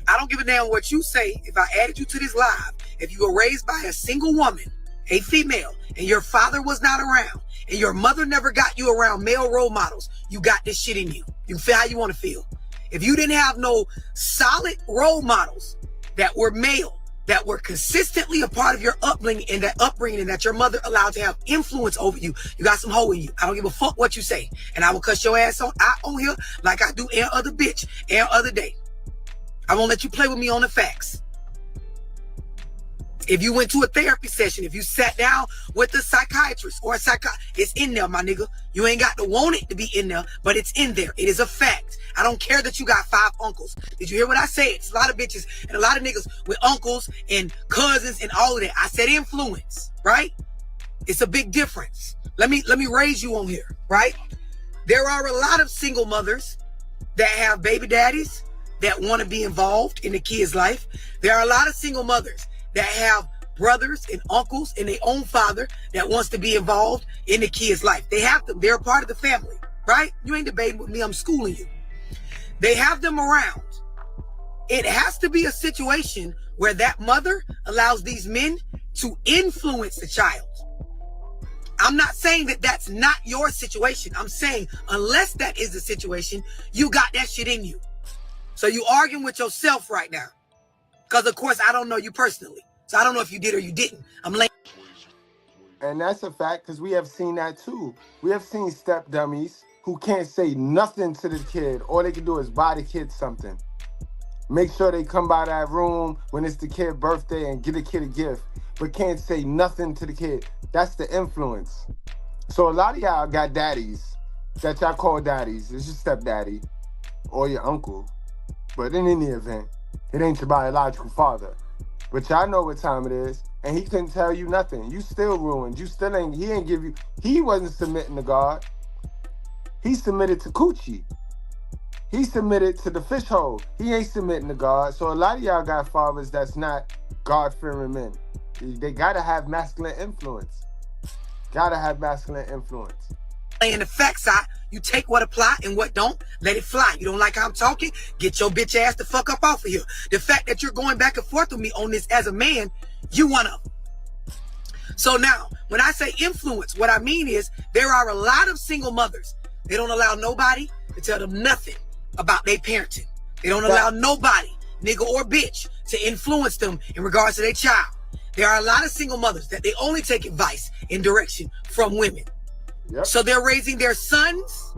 I don't give a damn what you say. If I added you to this live, if you were raised by a single woman, a female, and your father was not around, and your mother never got you around male role models, you got this shit in you. You can feel how you want to feel. If you didn't have no solid role models that were male, that were consistently a part of your upbringing and that your mother allowed to have influence over you, you got some hoe in you. I don't give a fuck what you say. And I will cuss your ass out on here like I do every other bitch, every other day. I won't let you play with me on the facts. If you went to a therapy session, if you sat down with a psychiatrist or a it's in there, my nigga. You ain't got to want it to be in there, but it's in there. It is a fact. I don't care that you got 5 uncles. Did you hear what I said? It's a lot of bitches and a lot of niggas with uncles and cousins and all of that. I said influence, right? It's a big difference. Let me raise you on here, right? There are a lot of single mothers that have baby daddies that want to be involved in the kid's life. There are a lot of single mothers that have brothers and uncles and their own father that wants to be involved in the kid's life. They have them. They're a part of the family, right? You ain't debating with me. I'm schooling you. They have them around. It has to be a situation where that mother allows these men to influence the child. I'm not saying that that's not your situation. I'm saying unless that is the situation, you got that shit in you. So you arguing with yourself right now. Because, of course, I don't know you personally. So I don't know if you did or you didn't. I'm late. And that's a fact because we have seen that too. We have seen step dummies who can't say nothing to the kid. All they can do is buy the kid something. Make sure they come by that room when it's the kid's birthday and get the kid a gift, but can't say nothing to the kid. That's the influence. So a lot of y'all got daddies that y'all call daddies. It's your stepdaddy or your uncle. But in any event, it ain't your biological father. But y'all know what time it is. And he couldn't tell you nothing. You still ruined. You still ain't, he ain't give you, he wasn't submitting to God. He submitted to coochie. He submitted to the fish hole. He ain't submitting to God. So a lot of y'all got fathers that's not God-fearing men. They gotta have masculine influence. Gotta have masculine influence. In the fact side, you take what apply and what don't, let it fly. You don't like how I'm talking? Get your bitch ass the fuck up off of here. The fact that you're going back and forth with me on this as a man, you one of them. So now, when I say influence, what I mean is there are a lot of single mothers. They don't allow nobody to tell them nothing about their parenting. They don't allow nobody, nigga or bitch, to influence them in regards to their child. There are a lot of single mothers that they only take advice and direction from women. Yep. So they're raising their sons.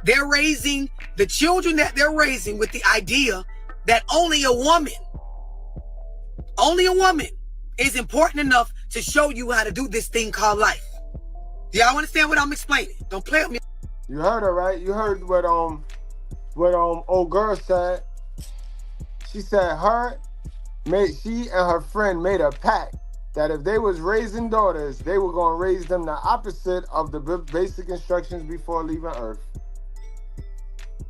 They're raising the children that they're raising with the idea that only a woman is important enough to show you how to do this thing called life. Do y'all understand what I'm explaining? Don't play with me. You heard her, right? You heard what old girl said. She said she and her friend made a pact that if they was raising daughters, they were going to raise them the opposite of the basic instructions before leaving Earth.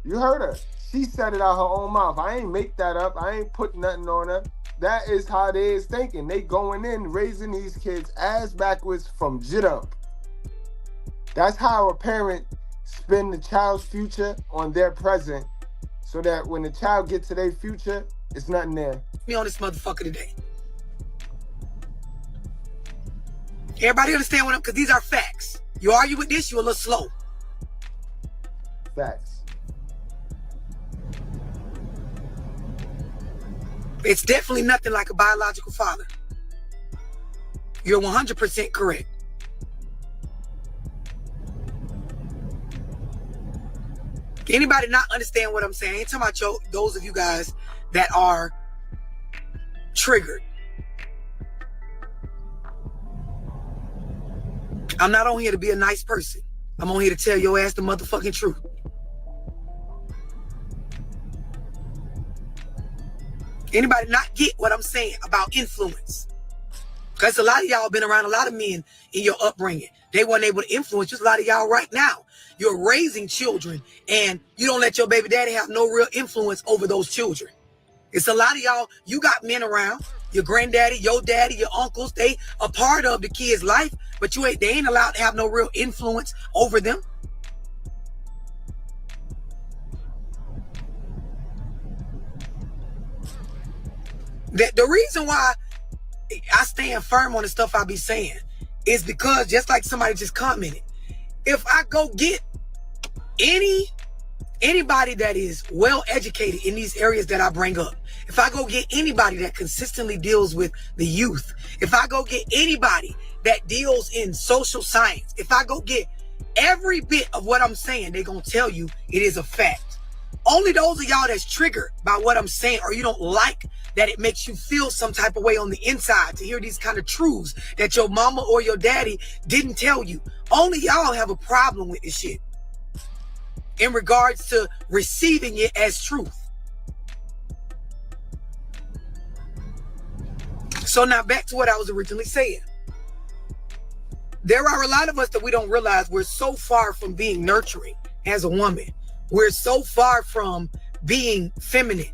You heard her. She said it out her own mouth. I ain't make that up. I ain't put nothing on her. That is how they is thinking. They going in, raising these kids ass backwards from jit up. That's how a parent spend the child's future on their present so that when the child gets to their future, it's nothing there. Me on this motherfucker today. Everybody understand what I'm, because these are facts. You argue with this, you're a little slow. Facts. It's definitely nothing like a biological father. You're 100% correct. Anybody not understand what I'm saying? I ain't talking about those of you guys that are triggered. I'm not on here to be a nice person. I'm on here to tell your ass the motherfucking truth. Anybody not get what I'm saying about influence? Because a lot of y'all been around a lot of men in your upbringing. They weren't able to influence just a lot of y'all right now. You're raising children and you don't let your baby daddy have no real influence over those children. It's a lot of y'all, you got men around, your granddaddy, your daddy, your uncles, they a part of the kid's life, but they ain't allowed to have no real influence over them. The reason why I stand firm on the stuff I be saying is because, just like somebody just commented, if I go get any anybody that is well educated in these areas that I bring up, if I go get anybody that consistently deals with the youth, if I go get anybody that deals in social science, if I go get every bit of what I'm saying, they're going to tell you it is a fact. Only those of y'all that's triggered by what I'm saying, or you don't like that it makes you feel some type of way on the inside to hear these kind of truths that your mama or your daddy didn't tell you. Only y'all have a problem with this shit in regards to receiving it as truth. So now back to what I was originally saying. There are a lot of us that we don't realize we're so far from being nurturing as a woman. We're so far from being feminine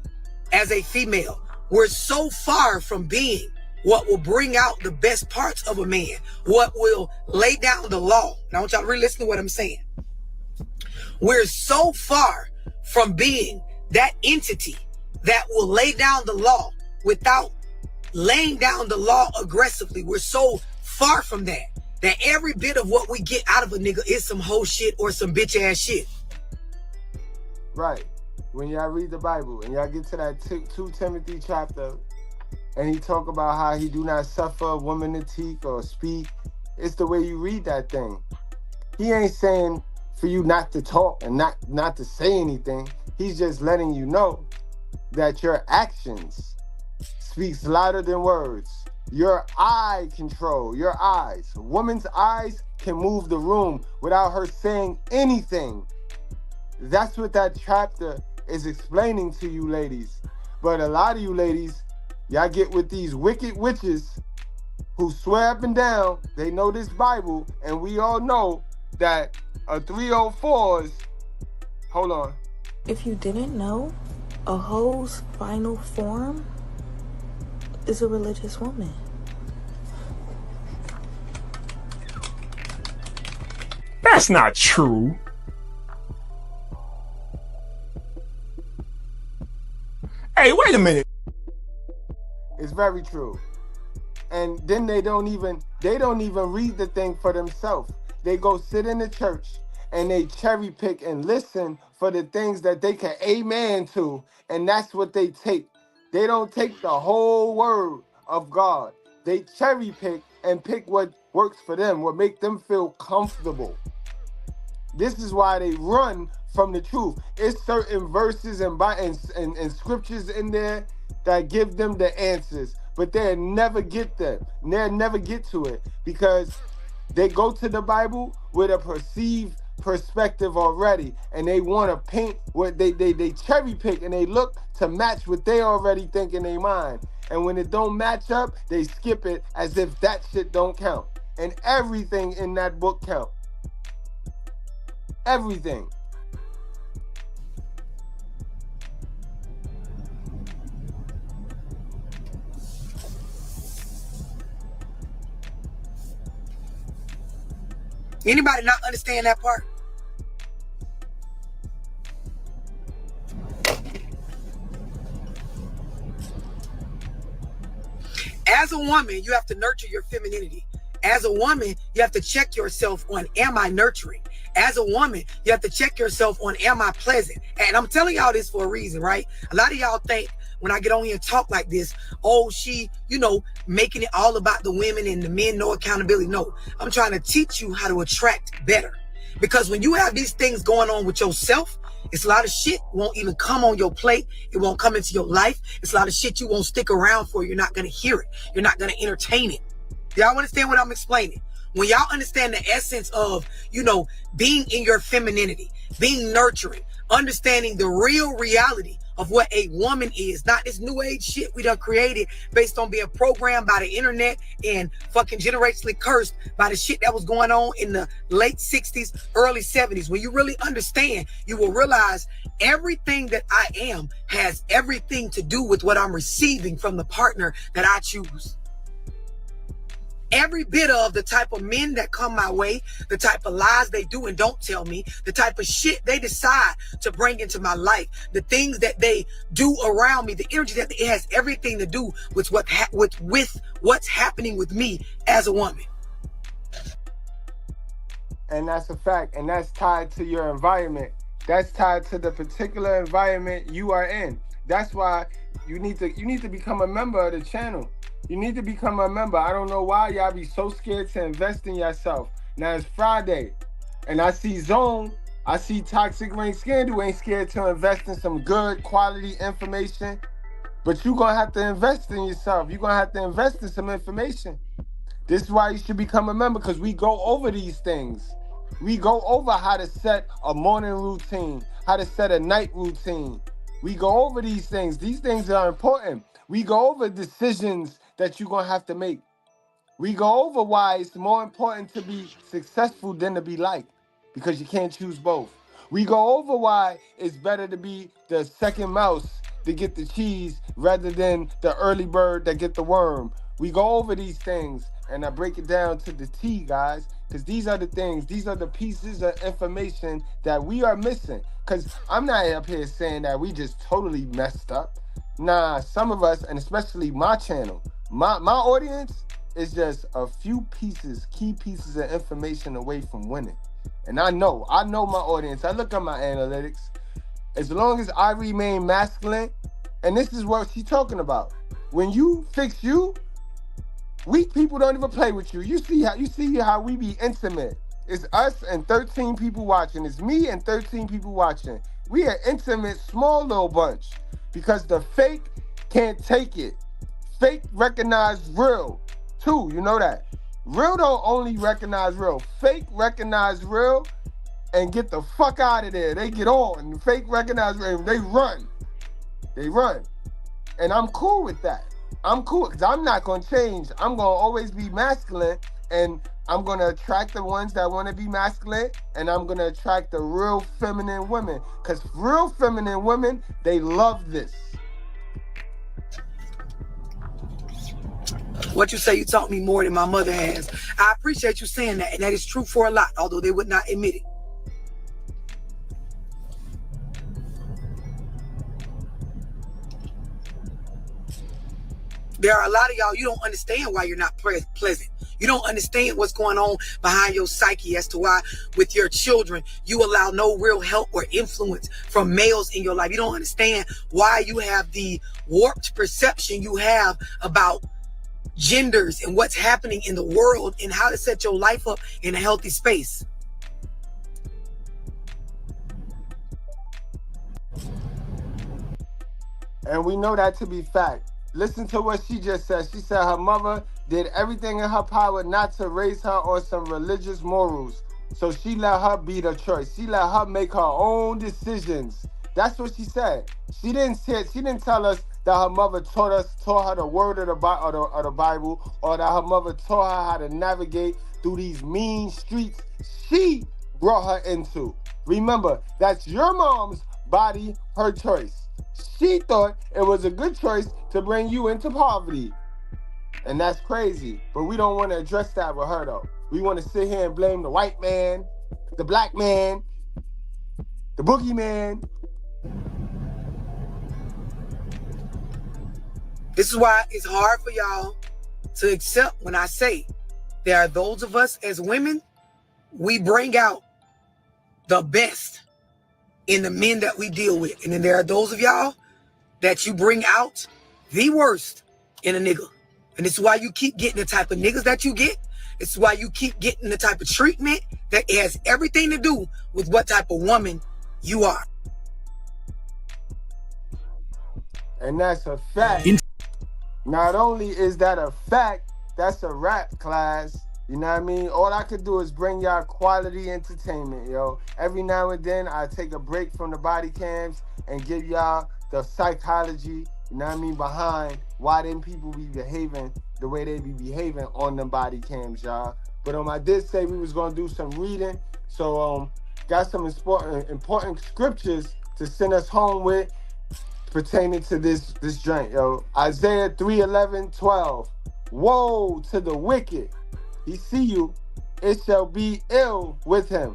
as a female. We're so far from being what will bring out the best parts of a man, what will lay down the law. Now I want y'all to really listen to what I'm saying. We're so far from being that entity that will lay down the law without laying down the law aggressively. We're so far from that every bit of what we get out of a nigga is some whole shit or some bitch ass shit. Right. When y'all read the Bible and y'all get to that 2 Timothy chapter and he talk about how he do not suffer a woman to teach or speak, it's the way you read that thing. He ain't saying for you not to talk and not to say anything. He's just letting you know that your actions speaks louder than words. Your eye control, your eyes. A woman's eyes can move the room without her saying anything. That's what that chapter is explaining to you ladies. But a lot of you ladies, y'all get with these wicked witches who swear up and down they know this Bible, and we all know that a 304's, hold on. If you didn't know, a hoe's final form is a religious woman. That's not true. Hey, wait a minute. It's very true. And then they don't even read the thing for themselves. They go sit in the church and they cherry pick and listen for the things that they can amen to, and that's what they take. They don't take the whole word of God. They cherry pick and pick what works for them, what make them feel comfortable. This is why they run from the truth. It's certain verses and scriptures in there that give them the answers, but they'll never get them. They'll never get to it because they go to the Bible with a perceived perspective already, and they want to paint what they cherry pick and they look to match what they already think in their mind. And when it don't match up, they skip it as if that shit don't count. And everything in that book count. Everything. Anybody not understand that part? As a woman, you have to nurture your femininity. As a woman, you have to check yourself on, am I nurturing? As a woman, you have to check yourself on, am I pleasant? And I'm telling y'all this for a reason, right? A lot of y'all think when I get on here and talk like this, oh, she, making it all about the women and the men, no accountability. No, I'm trying to teach you how to attract better. Because when you have these things going on with yourself, it's a lot of shit won't even come on your plate. It won't come into your life. It's a lot of shit you won't stick around for. You're not going to hear it. You're not going to entertain it. Y'all understand what I'm explaining? When y'all understand the essence of, being in your femininity, being nurturing, understanding the real reality of what a woman is, not this new age shit we done created based on being programmed by the internet and fucking generationally cursed by the shit that was going on in the late 60s, early 70s. When you really understand, you will realize everything that I am has everything to do with what I'm receiving from the partner that I choose. Every bit of the type of men that come my way, the type of lies they do and don't tell me, the type of shit they decide to bring into my life, the things that they do around me, the energy that it has everything to do with what's happening with me as a woman. And that's a fact, and that's tied to your environment that's tied to the particular environment you are in. That's why you need to become a member of the channel. You need to become a member. I don't know why y'all be so scared to invest in yourself. Now it's Friday, and I see Zone, I see Toxic Rain Scandal ain't scared to invest in some good quality information. But you're gonna have to invest in yourself. You're gonna have to invest in some information. This is why you should become a member, because we go over these things. We go over how to set a morning routine, how to set a night routine. We go over these things. These things are important. We go over decisions that you're going to have to make. We go over why it's more important to be successful than to be liked, because you can't choose both. We go over why it's better to be the second mouse to get the cheese rather than the early bird that get the worm. We go over these things, and I break it down to the T, guys, because these are the things, these are the pieces of information that we are missing. Because I'm not up here saying that we just totally messed up. Nah, some of us, and especially my channel, my audience is just a few pieces, key pieces of information away from winning. And I know my audience. I look at my analytics. As long as I remain masculine, and this is what she's talking about. When you fix you, weak people don't even play with you. You see how we be intimate. It's us and 13 people watching. It's me and 13 people watching. We an intimate, small little bunch, because the fake can't take it. Fake recognize real too. You know that. Real don't only recognize real. Fake recognize real and get the fuck out of there. They get on. The fake recognize real. They run. They run. And I'm cool with that. I'm cool, because I'm not going to change. I'm going to always be masculine, and I'm going to attract the ones that want to be masculine, and I'm going to attract the real feminine women, because real feminine women, they love this. What you say, you taught me more than my mother has. I appreciate you saying that, and that is true for a lot, although they would not admit it. There are a lot of y'all, you don't understand why you're not pleasant. You don't understand what's going on behind your psyche as to why with your children, you allow no real help or influence from males in your life. You don't understand why you have the warped perception you have about genders and what's happening in the world and how to set your life up in a healthy space. And we know that to be fact. Listen to what she just said. She said her mother did everything in her power not to raise her on some religious morals. So she let her be the choice. She let her make her own decisions. That's what she said. She didn't tell us that her mother taught her the word of the Bible, or that her mother taught her how to navigate through these mean streets she brought her into. Remember, that's your mom's body, her choice. She thought it was a good choice to bring you into poverty. And that's crazy. But we don't want to address that with her, though. We want to sit here and blame the white man, the black man, the boogeyman. This is why it's hard for y'all to accept when I say there are those of us as women, we bring out the best in the men that we deal with. And then there are those of y'all that you bring out the worst in a nigga. And this is why you keep getting the type of niggas that you get. This is why you keep getting the type of treatment that has everything to do with what type of woman you are. And that's a fact. Not only is that a fact, that's a rap, class. You know what I mean? All I could do is bring y'all quality entertainment, yo. Every now and then, I take a break from the body cams and give y'all the psychology, you know what I mean, behind why them people be behaving the way they be behaving on them body cams, y'all. But I did say we was going to do some reading. So, got some important scriptures to send us home with pertaining to this joint, yo. Isaiah 3:11-12. Woe to the wicked. He see you, it shall be ill with him.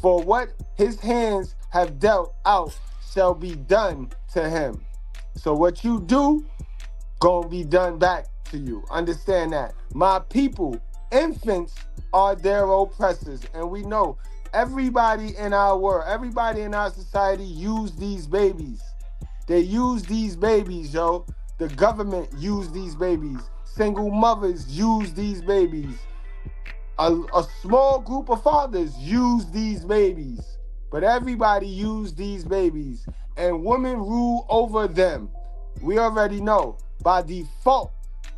For what his hands have dealt out shall be done to him. So what you do, gonna be done back to you. Understand that. My people, infants are their oppressors. And we know Everybody in our world, everybody in our society use these babies. They use these babies, yo. The government use these babies. Single mothers use these babies. A small group of fathers use these babies. But everybody use these babies. And women rule over them. We already know. By default,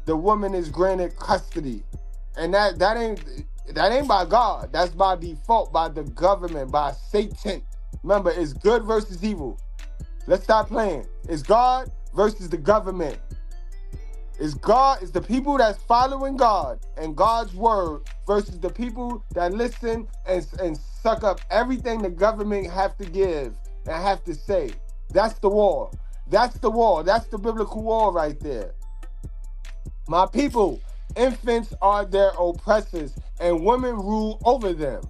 the woman is granted custody. And that ain't by God. That's by default, by the government, by Satan. Remember, it's good versus evil. Let's stop playing. It's God versus the government. It's God, it's the people that's following God and God's word versus the people that listen and suck up everything the government have to give and have to say. That's the war. That's the war. That's the biblical war right there. My people, infants are their oppressors and women rule over them.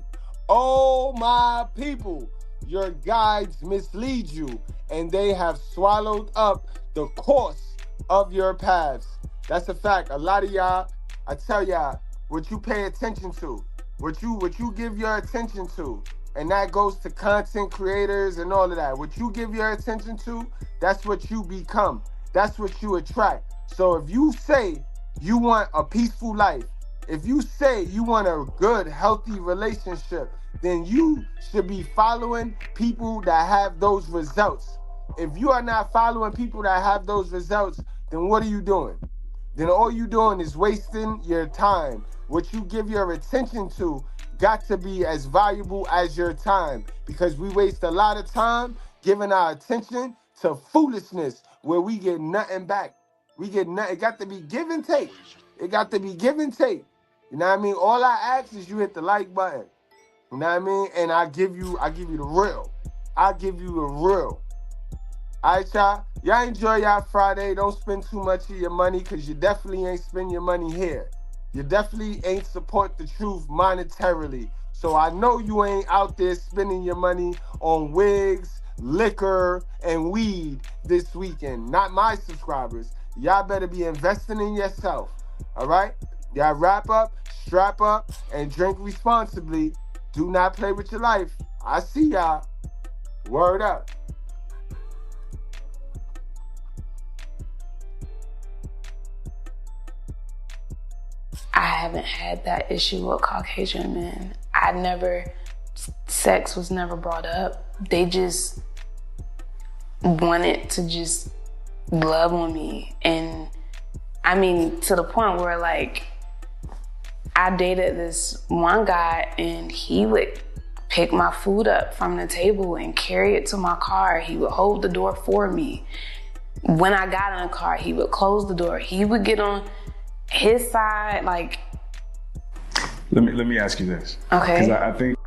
Oh, my people, your guides mislead you and they have swallowed up the course of your paths. That's a fact. A lot of y'all, I tell y'all, what you pay attention to, what you give your attention to, and that goes to content creators and all of that. What you give your attention to, that's what you become. That's what you attract. So if you say you want a peaceful life, if you say you want a good, healthy relationship, then you should be following people that have those results. If you are not following people that have those results, then what are you doing? Then all you doing is wasting your time. What you give your attention to got to be as valuable as your time, because we waste a lot of time giving our attention to foolishness where we get nothing back. We get nothing. It got to be give and take. It got to be give and take. You know what I mean? All I ask is you hit the like button. You know what I mean? And I give you the real. I give you the real. All right, y'all. Y'all enjoy y'all Friday. Don't spend too much of your money, because you definitely ain't spend your money here. You definitely ain't support the truth monetarily. So I know you ain't out there spending your money on wigs, liquor, and weed this weekend. Not my subscribers. Y'all better be investing in yourself. All right? Y'all wrap up, strap up, and drink responsibly. Do not play with your life. I see y'all. Word up. I haven't had that issue with Caucasian men. Sex was never brought up. They just wanted to just love on me. And I mean, to the point where like, I dated this one guy and he would pick my food up from the table and carry it to my car. He would hold the door for me. When I got in the car, he would close the door. He would get on his side, like. Let me ask you this. Okay. Because I think